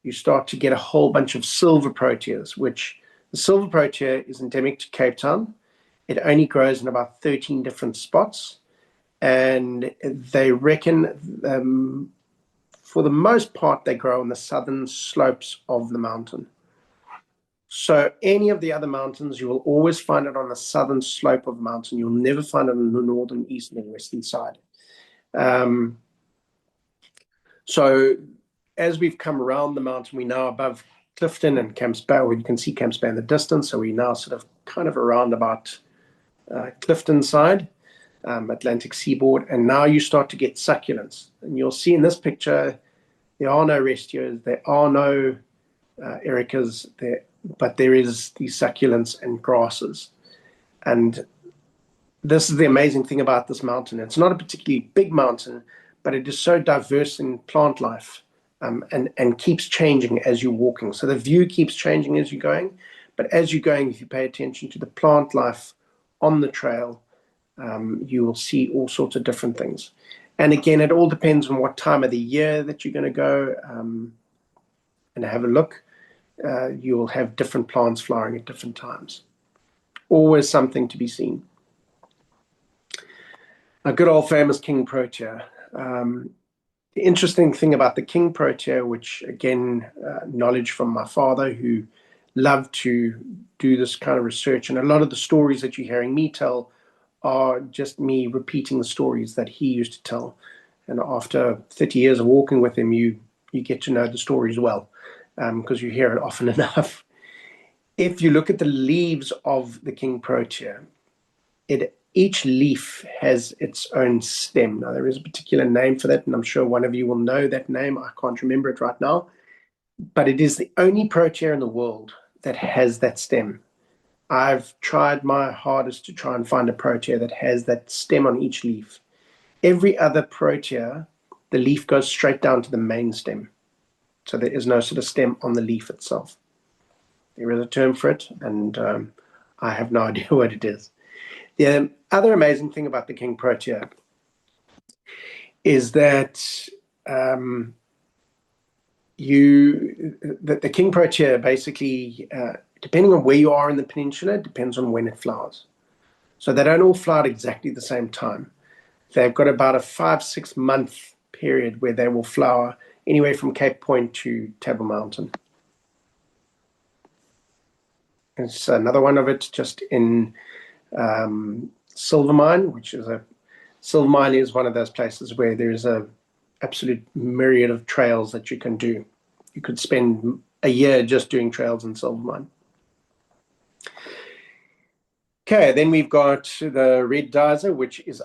you start to get a whole bunch of silver proteas, which the silver protea is endemic to Cape Town. It only grows in about 13 different spots, and they reckon for the most part they grow on the southern slopes of the mountain. So any of the other mountains, you will always find it on the southern slope of the mountain. You'll never find it on the northern, eastern, and western side. So as we've come around the mountain, we're now above Clifton and Camps Bay, where you can see Camps Bay in the distance. So we're now sort of kind of around about Clifton side, Atlantic seaboard. And now you start to get succulents. And you'll see in this picture, There are no restios, there are no ericas there, but there is these succulents and grasses. And this is the amazing thing about this mountain. It's not a particularly big mountain, but it is so diverse in plant life, and keeps changing as you're walking. So the view keeps changing as you're going, but as you're going, if you pay attention to the plant life on the trail, you will see all sorts of different things. And again, it all depends on what time of the year that you're going to go, and have a look. You will have different plants flowering at different times. Always something to be seen. A good old famous king protea. The interesting thing about the king protea, which again, knowledge from my father, who loved to do this kind of research, and a lot of the stories that you're hearing me tell are just me repeating the stories that he used to tell. And after 30 years of walking with him, you get to know the stories well, because you hear it often enough. If you look at the leaves of the king protea, each leaf has its own stem. Now, there is a particular name for that, and I'm sure one of you will know that name. I can't remember it right now, but it is the only protea in the world that has that stem. I've tried my hardest to try and find a protea that has that stem on each leaf. Every other protea, the leaf goes straight down to the main stem. So there is no sort of stem on the leaf itself. There is a term for it, and I have no idea what it is. The other amazing thing about the king protea is that the king protea basically, depending on where you are in the peninsula, depends on when it flowers. So they don't all flower at exactly the same time. They've got about a 5-6 month period where they will flower anywhere from Cape Point to Table Mountain. It's another one of it just in Silvermine, Silvermine is one of those places where there is a absolute myriad of trails that you can do. You could spend a year just doing trails in Silvermine. Okay, then we've got the red dizer, which is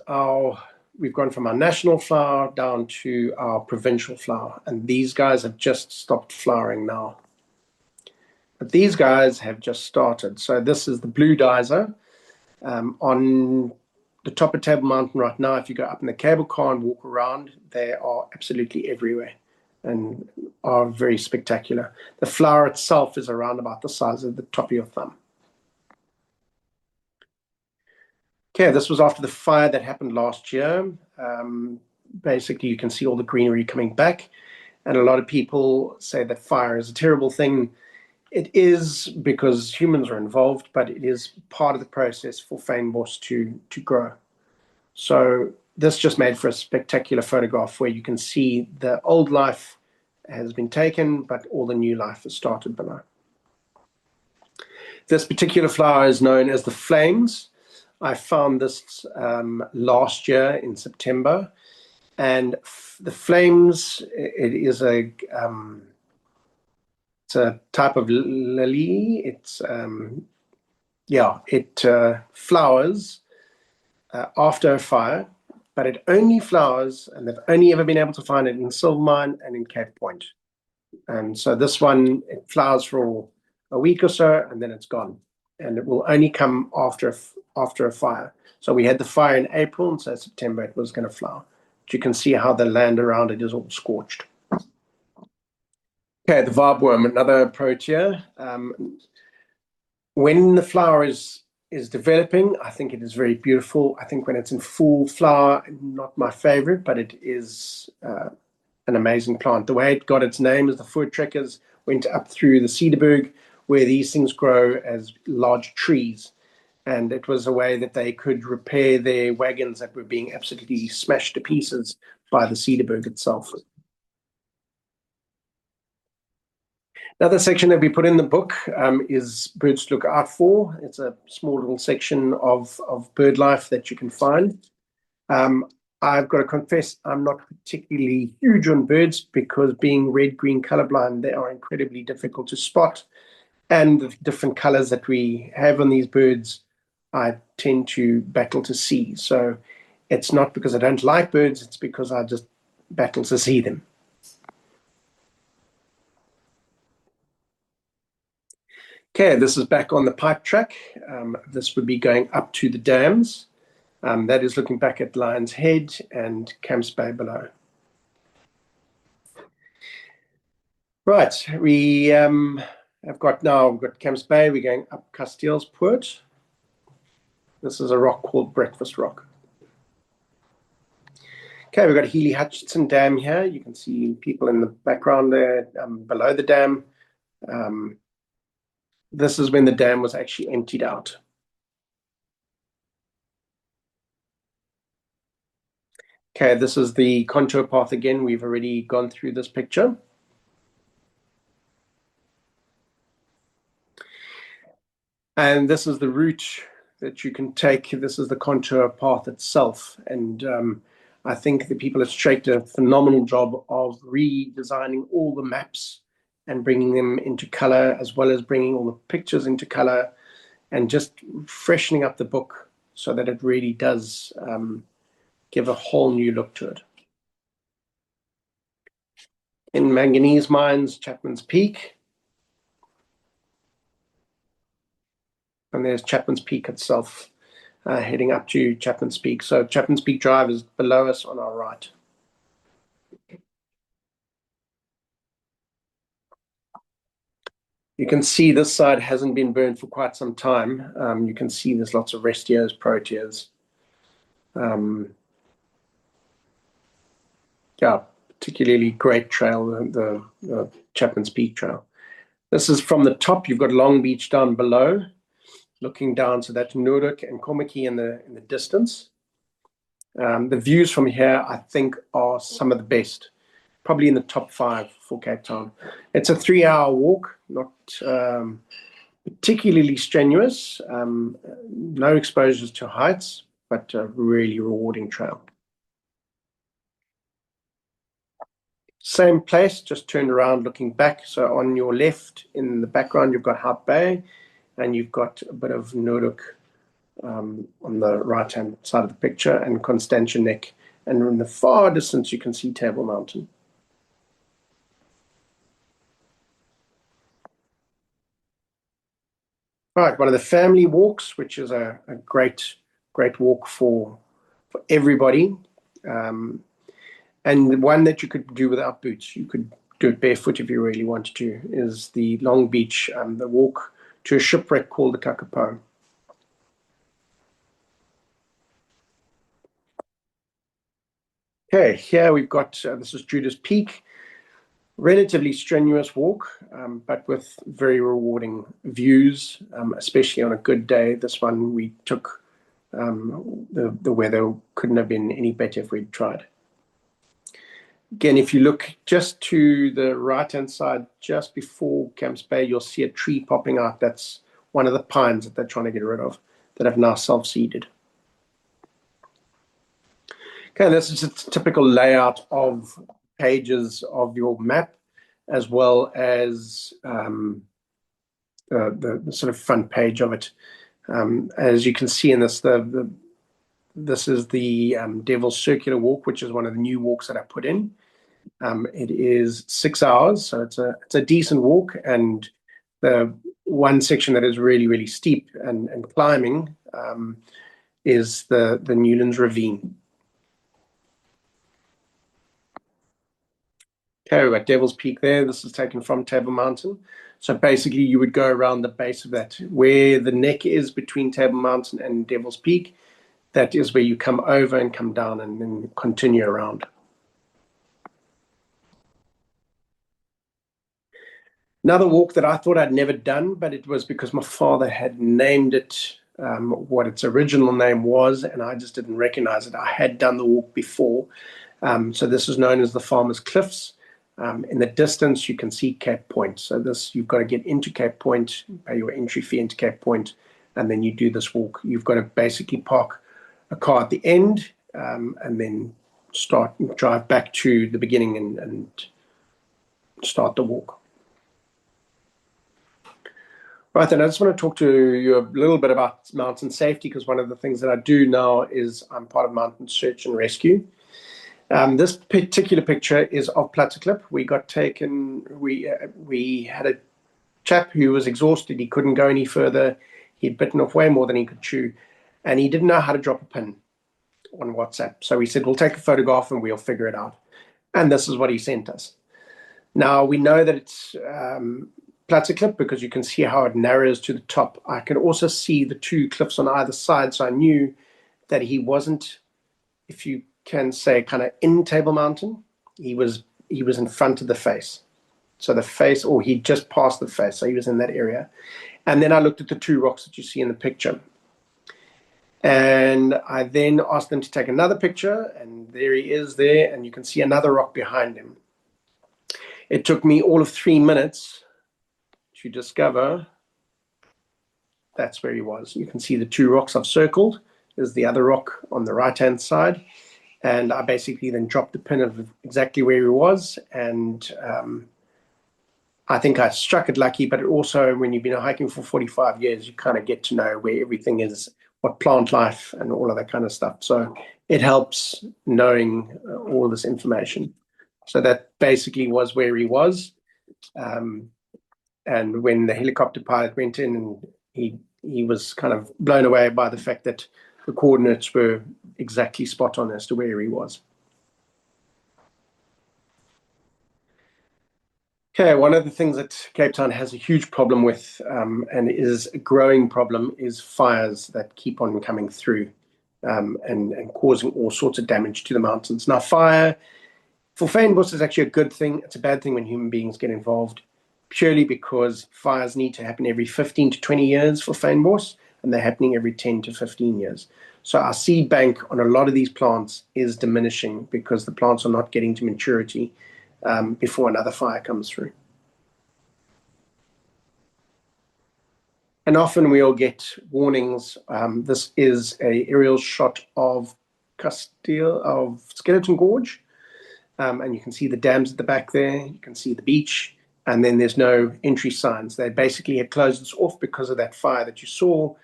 we've gone from our national flower down to our provincial flower, and these guys have just stopped flowering now. But these guys have just started. So this is the blue dizer. On the top of Table Mountain right now, if you go up in the cable car and walk around, they are absolutely everywhere and are very spectacular. The flower itself is around about the size of the top of your thumb. Okay, this was after the fire that happened last year. Basically, you can see all the greenery coming back, and a lot of people say that fire is a terrible thing. It is, because humans are involved, but it is part of the process for fynbos to grow. So this just made for a spectacular photograph where you can see the old life has been taken, but all the new life has started below. This particular flower is known as the flames. I found this last year in September, and the flames, it's a type of lily. It flowers after a fire, but it only flowers, and they've only ever been able to find it in Silvermine and in Cape Point. And so this one, it flowers for a week or so, and then it's gone. And it will only come after a fire. So we had the fire in April, and so September it was going to flower. But you can see how the land around it is all scorched. Okay, the barbworm, another protea. When the flower is developing, I think it is very beautiful. I think when it's in full flower, not my favorite, but it is an amazing plant. The way it got its name is the voortrekkers went up through the Cederberg, where these things grow as large trees. And it was a way that they could repair their wagons that were being absolutely smashed to pieces by the Cederberg itself. Another section that we put in the book is birds to look out for. It's a small little section of bird life that you can find. I've got to confess, I'm not particularly huge on birds because being red-green colorblind, they are incredibly difficult to spot. And the different colors that we have on these birds, I tend to battle to see. So it's not because I don't like birds, it's because I just battle to see them. Okay, this is back on the pipe track. This would be going up to the dams. That is looking back at Lion's Head and Camps Bay below. Right, we have got Camps Bay. We're going up Casteelspoort. This is a rock called Breakfast Rock. Okay, we've got Healy Hutchinson Dam here. You can see people in the background there below the dam. This is when the dam was actually emptied out. Okay, this is the contour path again. We've already gone through this picture. And this is the route that you can take. This is the contour path itself. And I think the people at Straight did a phenomenal job of redesigning all the maps and bringing them into color, as well as bringing all the pictures into color and just freshening up the book so that it really does give a whole new look to it. In manganese mines, Chapman's Peak. And there's Chapman's Peak itself, heading up to Chapman's Peak. So Chapman's Peak Drive is below us on our right. You can see this side hasn't been burned for quite some time. You can see there's lots of restios, proteas. Yeah, particularly great trail, the Chapman's Peak Trail. This is from the top. You've got Long Beach down below, looking down, so that's Noordhoek and Kommetjie in the distance. The views from here, I think, are some of the best, probably in the top 5 for Cape Town. It's a 3-hour walk, not particularly strenuous, no exposures to heights, but a really rewarding trail. Same place, just turned around looking back. So on your left in the background, you've got Hout Bay, and you've got a bit of Noordhoek on the right-hand side of the picture, and Constantia Neck. And in the far distance, you can see Table Mountain. All right, one of the family walks, which is a great walk for everybody. And one that you could do without boots. You could do it barefoot if you really wanted to, is the Long Beach, the walk to a shipwreck called the Kakapo. Okay, here we've got, this is Judas Peak. Relatively strenuous walk, but with very rewarding views, especially on a good day. This one we took, the weather couldn't have been any better if we'd tried. Again, if you look just to the right-hand side, just before Camps Bay, you'll see a tree popping out. That's one of the pines that they're trying to get rid of, that have now self-seeded. Okay, this is a typical layout of pages of your map, as well as the sort of front page of it. As you can see in this, this is the Devil's Circular Walk, which is one of the new walks that I put in. It is 6 hours, so it's a decent walk, and the one section that is really, really steep and climbing is the Newlands Ravine. Okay, we've got Devil's Peak there. This is taken from Table Mountain. So basically you would go around the base of that. Where the neck is between Table Mountain and Devil's Peak, that is where you come over and come down and then continue around. Another walk that I thought I'd never done, but it was because my father had named it what its original name was, and I just didn't recognize it. I had done the walk before. So this is known as the Farmer's Cliffs. In the distance, you can see Cape Point. So this, you've got to get into Cape Point, pay your entry fee into Cape Point, and then you do this walk. You've got to basically park a car at the end, and then drive back to the beginning and start the walk. Right, then I just want to talk to you a little bit about mountain safety, because one of the things that I do now is I'm part of mountain search and rescue. This particular picture is of Platteklip. We got taken, we had a chap who was exhausted. He couldn't go any further. He'd bitten off way more than he could chew, and he didn't know how to drop a pin on WhatsApp. So we said, we'll take a photograph and we'll figure it out. And this is what he sent us. Now, we know that it's platter clip because you can see how it narrows to the top. I can also see the two cliffs on either side, so I knew that he wasn't, if you can say, kind of in Table Mountain. He was in front of the face. So the face, or he just passed the face, so he was in that area. And then I looked at the two rocks that you see in the picture. And I then asked them to take another picture, and there he is there, and you can see another rock behind him. It took me all of 3 minutes to discover that's where he was. You can see the two rocks I've circled. There's the other rock on the right-hand side. And I basically then dropped the pin of exactly where he was. And I think I struck it lucky, but it also, when you've been hiking for 45 years, you kind of get to know where everything is, what plant life and all of that kind of stuff. So it helps knowing all this information. So that basically was where he was. And when the helicopter pilot went in, and he was kind of blown away by the fact that the coordinates were exactly spot on as to where he was. Okay, one of the things that Cape Town has a huge problem with, and is a growing problem, is fires that keep on coming through and causing all sorts of damage to the mountains. Now, fire for fynbos is actually a good thing. It's a bad thing when human beings get involved, purely because fires need to happen every 15 to 20 years for fynbos, and they're happening every 10 to 15 years. So our seed bank on a lot of these plants is diminishing because the plants are not getting to maturity before another fire comes through. And often we'll get warnings. This is an aerial shot of Skeleton Gorge. And you can see the dams at the back there. You can see the beach. And then there's no entry signs. They basically had closed this off because of that fire that you saw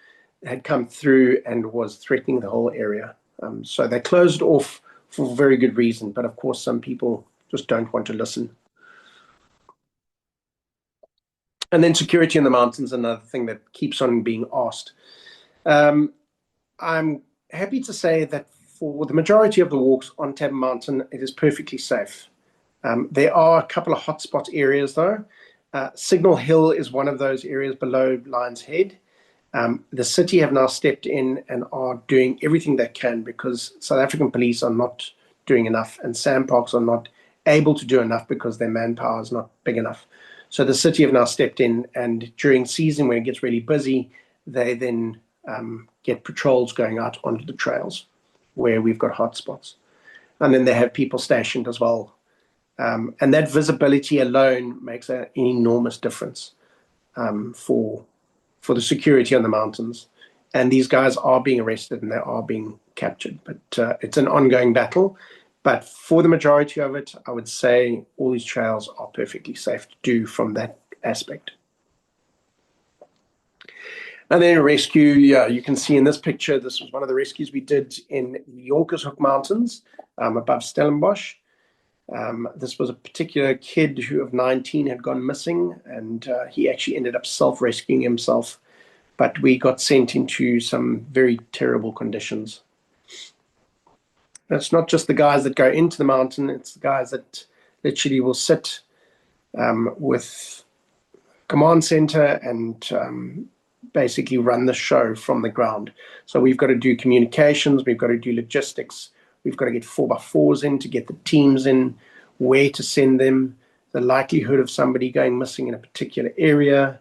had come through and was threatening the whole area. So they closed it off for very good reason. But of course, some people just don't want to listen. And then security in the mountains, another thing that keeps on being asked. I'm happy to say that for the majority of the walks on Table Mountain, it is perfectly safe. There are a couple of hotspot areas, though. Signal Hill is one of those areas below Lion's Head. The city have now stepped in and are doing everything they can because South African police are not doing enough, and sandparks are not able to do enough because their manpower is not big enough. So the city have now stepped in, and during season when it gets really busy, they then get patrols going out onto the trails where we've got hotspots. And then they have people stationed as well. And that visibility alone makes an enormous difference for the security on the mountains. And these guys are being arrested and they are being captured. But it's an ongoing battle. But for the majority of it, I would say all these trails are perfectly safe to do from that aspect. And then rescue, yeah, you can see in this picture, this was one of the rescues we did in the Jonkershoek Mountains above Stellenbosch. This was a particular kid who of 19 had gone missing, and he actually ended up self-rescuing himself. But we got sent into some very terrible conditions. It's not just the guys that go into the mountain, it's the guys that literally will sit with command center and basically run the show from the ground. So we've got to do communications, we've got to do logistics, we've got to get 4x4s in to get the teams in, where to send them, the likelihood of somebody going missing in a particular area.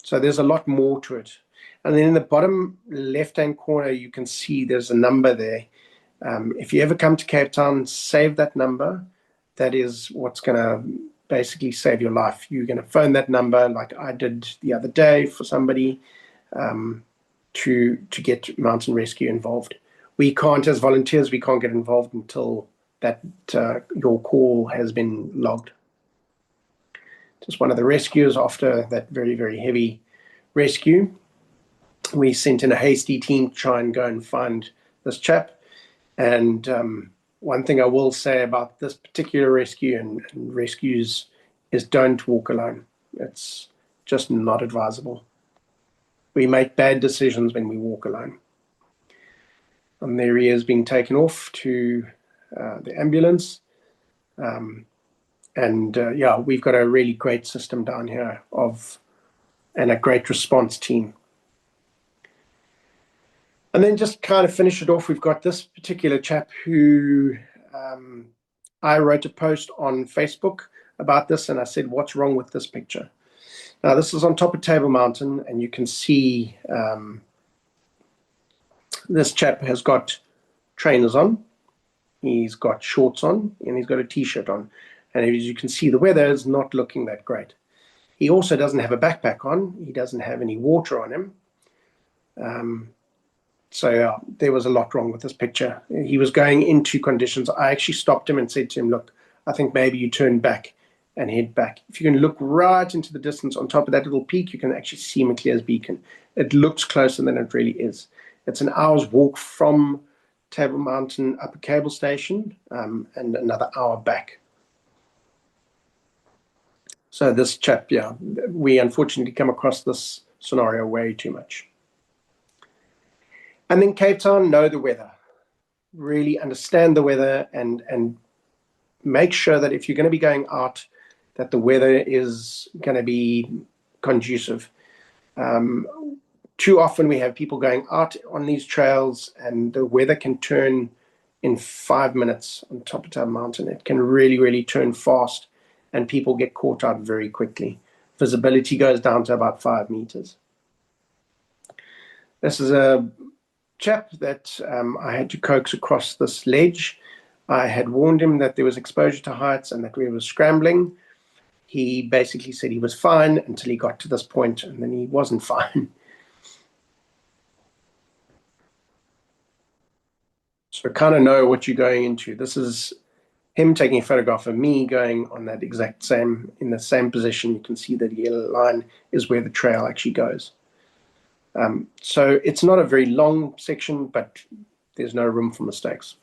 So there's a lot more to it. And then in the bottom left-hand corner, you can see there's a number there. If you ever come to Cape Town, save that number. That is what's going to basically save your life. You're going to phone that number like I did the other day for somebody to get mountain rescue involved. We can't, as volunteers, we can't get involved until that your call has been logged. Just one of the rescues after that very, very heavy rescue. We sent in a hasty team to try and go and find this chap. And one thing I will say about this particular rescue and rescues is don't walk alone. It's just not advisable. We make bad decisions when we walk alone. And there he is being taken off to the ambulance. Yeah, we've got a really great system down here and a great response team. And then just kind of finish it off, we've got this particular chap who I wrote a post on Facebook about this, and I said, what's wrong with this picture? Now, this is on top of Table Mountain, and you can see this chap has got trainers on, he's got shorts on, and he's got a t-shirt on. And as you can see, the weather is not looking that great. He also doesn't have a backpack on. He doesn't have any water on him. So yeah, there was a lot wrong with this picture. He was going into conditions. I actually stopped him and said to him, look, I think maybe you turn back and head back. If you can look right into the distance on top of that little peak, you can actually see Maclear's Beacon. It looks closer than it really is. It's an hour's walk from Table Mountain Upper Cable Station and another hour back. So this chap, yeah, we unfortunately come across this scenario way too much. And then Cape Town, know the weather. Really understand the weather and make sure that if you're going to be going out, that the weather is going to be conducive. Too often we have people going out on these trails and the weather can turn in 5 minutes on top of Table Mountain. It can really, really turn fast and people get caught out very quickly. Visibility goes down to about 5 meters. This is a chap that I had to coax across this ledge. I had warned him that there was exposure to heights and that we were scrambling. He basically said he was fine until he got to this point, and then he wasn't fine. So kind of know what you're going into. This is him taking a photograph of me going on that exact same, in the same position. You can see that the yellow line is where the trail actually goes. So it's not a very long section, but there's no room for mistakes.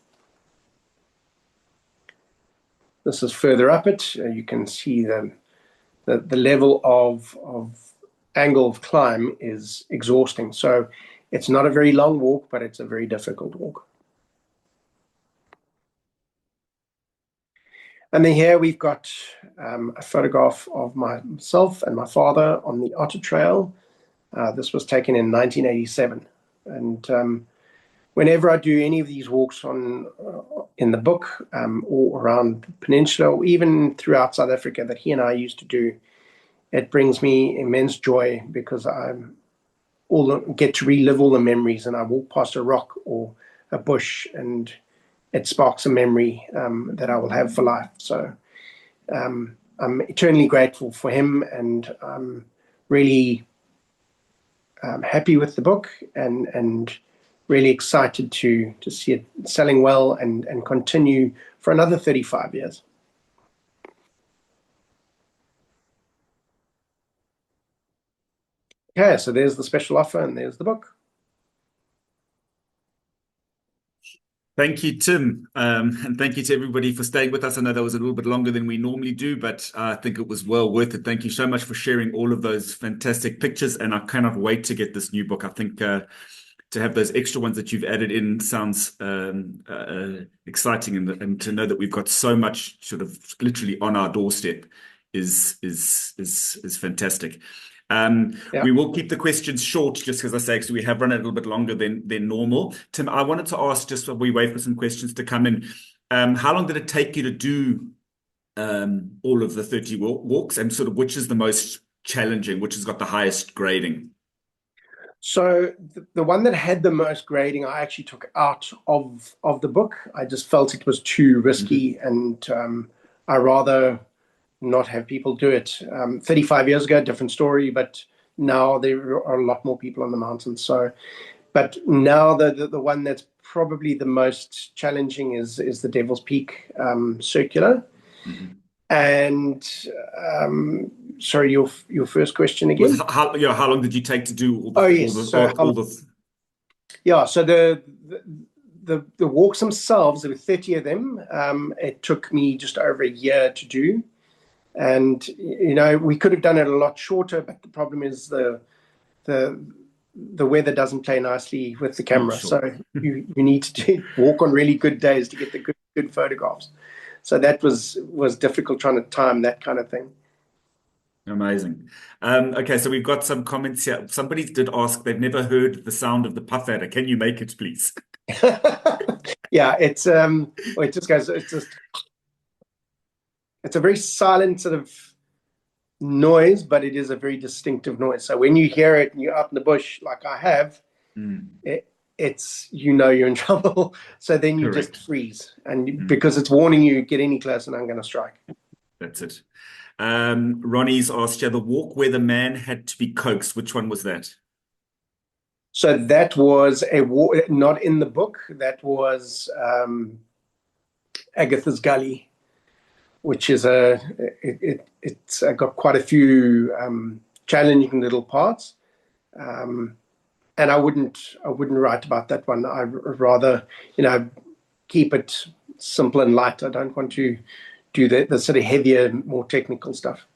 This is further up it. You can see the level of angle of climb is exhausting. So it's not a very long walk, but it's a very difficult walk. And then here we've got a photograph of myself and my father on the Otter Trail. This was taken in 1987. And whenever I do any of these walks in the book or around Peninsula or even throughout South Africa that he and I used to do, it brings me immense joy because I get to relive all the memories, and I walk past a rock or a bush and it sparks a memory that I will have for life. So I'm eternally grateful for him, and I'm really happy with the book and really excited to see it selling well and continue for another 35 years. Okay, so there's the special offer and there's the book. Thank you, Tim. And thank you to everybody for staying with us. I know that was a little bit longer than we normally do, but I think it was well worth it. Thank you so much for sharing all of those fantastic pictures. And I cannot wait to get this new book. I think to have those extra ones that you've added in sounds exciting. And to know that we've got so much sort of literally on our doorstep is fantastic. We will keep the questions short just because I say, because we have run a little bit longer than normal. Tim, I wanted to ask, just while we wait for some questions to come in, how long did it take you to do all of the 30 walks, and sort of which is the most challenging, which has got the highest grading? So the one that had the most grading, I actually took out of the book. I just felt it was too risky, and I rather not have people do it. 35 years ago, different story, but now there are a lot more people on the mountain. So, but now the one that's probably the most challenging is the Devil's Peak circular. And sorry, your first question again? How long did you take to do all the? Oh yes, yeah. So the walks themselves, there were 30 of them. It took me just over a year to do. And we could have done it a lot shorter, but the problem is the the weather doesn't play nicely with the camera. Sure. So you need to walk on really good days to get the good photographs. So that was difficult trying to time that kind of thing. Amazing. Okay, so we've got some comments here. Somebody did ask, they've never heard the sound of the puff adder. Can you make it, please? Yeah, well, it just goes. It's a very silent sort of noise, but it is a very distinctive noise. So when you hear it and you're out in the bush, like I have, Mm, it's you're in trouble. So then you just correct. freeze, and Mm, because it's warning you, get any close and I'm going to strike. that's it. Ronnie's asked, yeah, the walk where the man had to be coaxed. Which one was that? So that was not in the book. That was Agatha's Gully, which is it's got quite a few challenging little parts. Um, and I wouldn't write about that one. I'd rather, keep it simple and light. I don't want to do the sort of heavier, more technical stuff.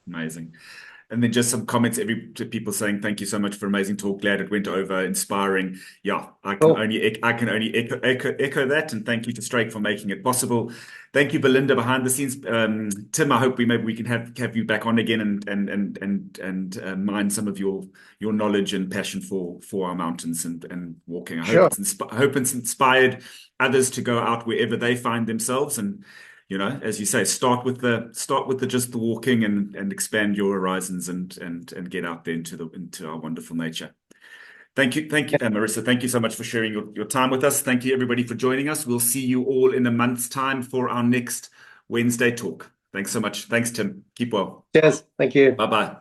Amazing. And then just some comments, to people saying thank you so much for amazing talk. Glad it went over, inspiring. Yeah, Cool. I can only echo that, and thank you to Strake for making it possible. Thank you, Belinda, behind the scenes. Tim, I hope maybe we can have you back on again and mine some of your knowledge and passion for our mountains and walking. Sure. I hope it's inspired others to go out wherever they find themselves and as you say, start with the just the walking and expand your horizons and get out there into our wonderful nature. Thank you, Marissa. Thank you so much for sharing your time with us. Thank you, everybody, for joining us. We'll see you all in a month's time for our next Wednesday talk. Thanks so much. Thanks, Tim. Keep well. Cheers. Thank you. Bye bye.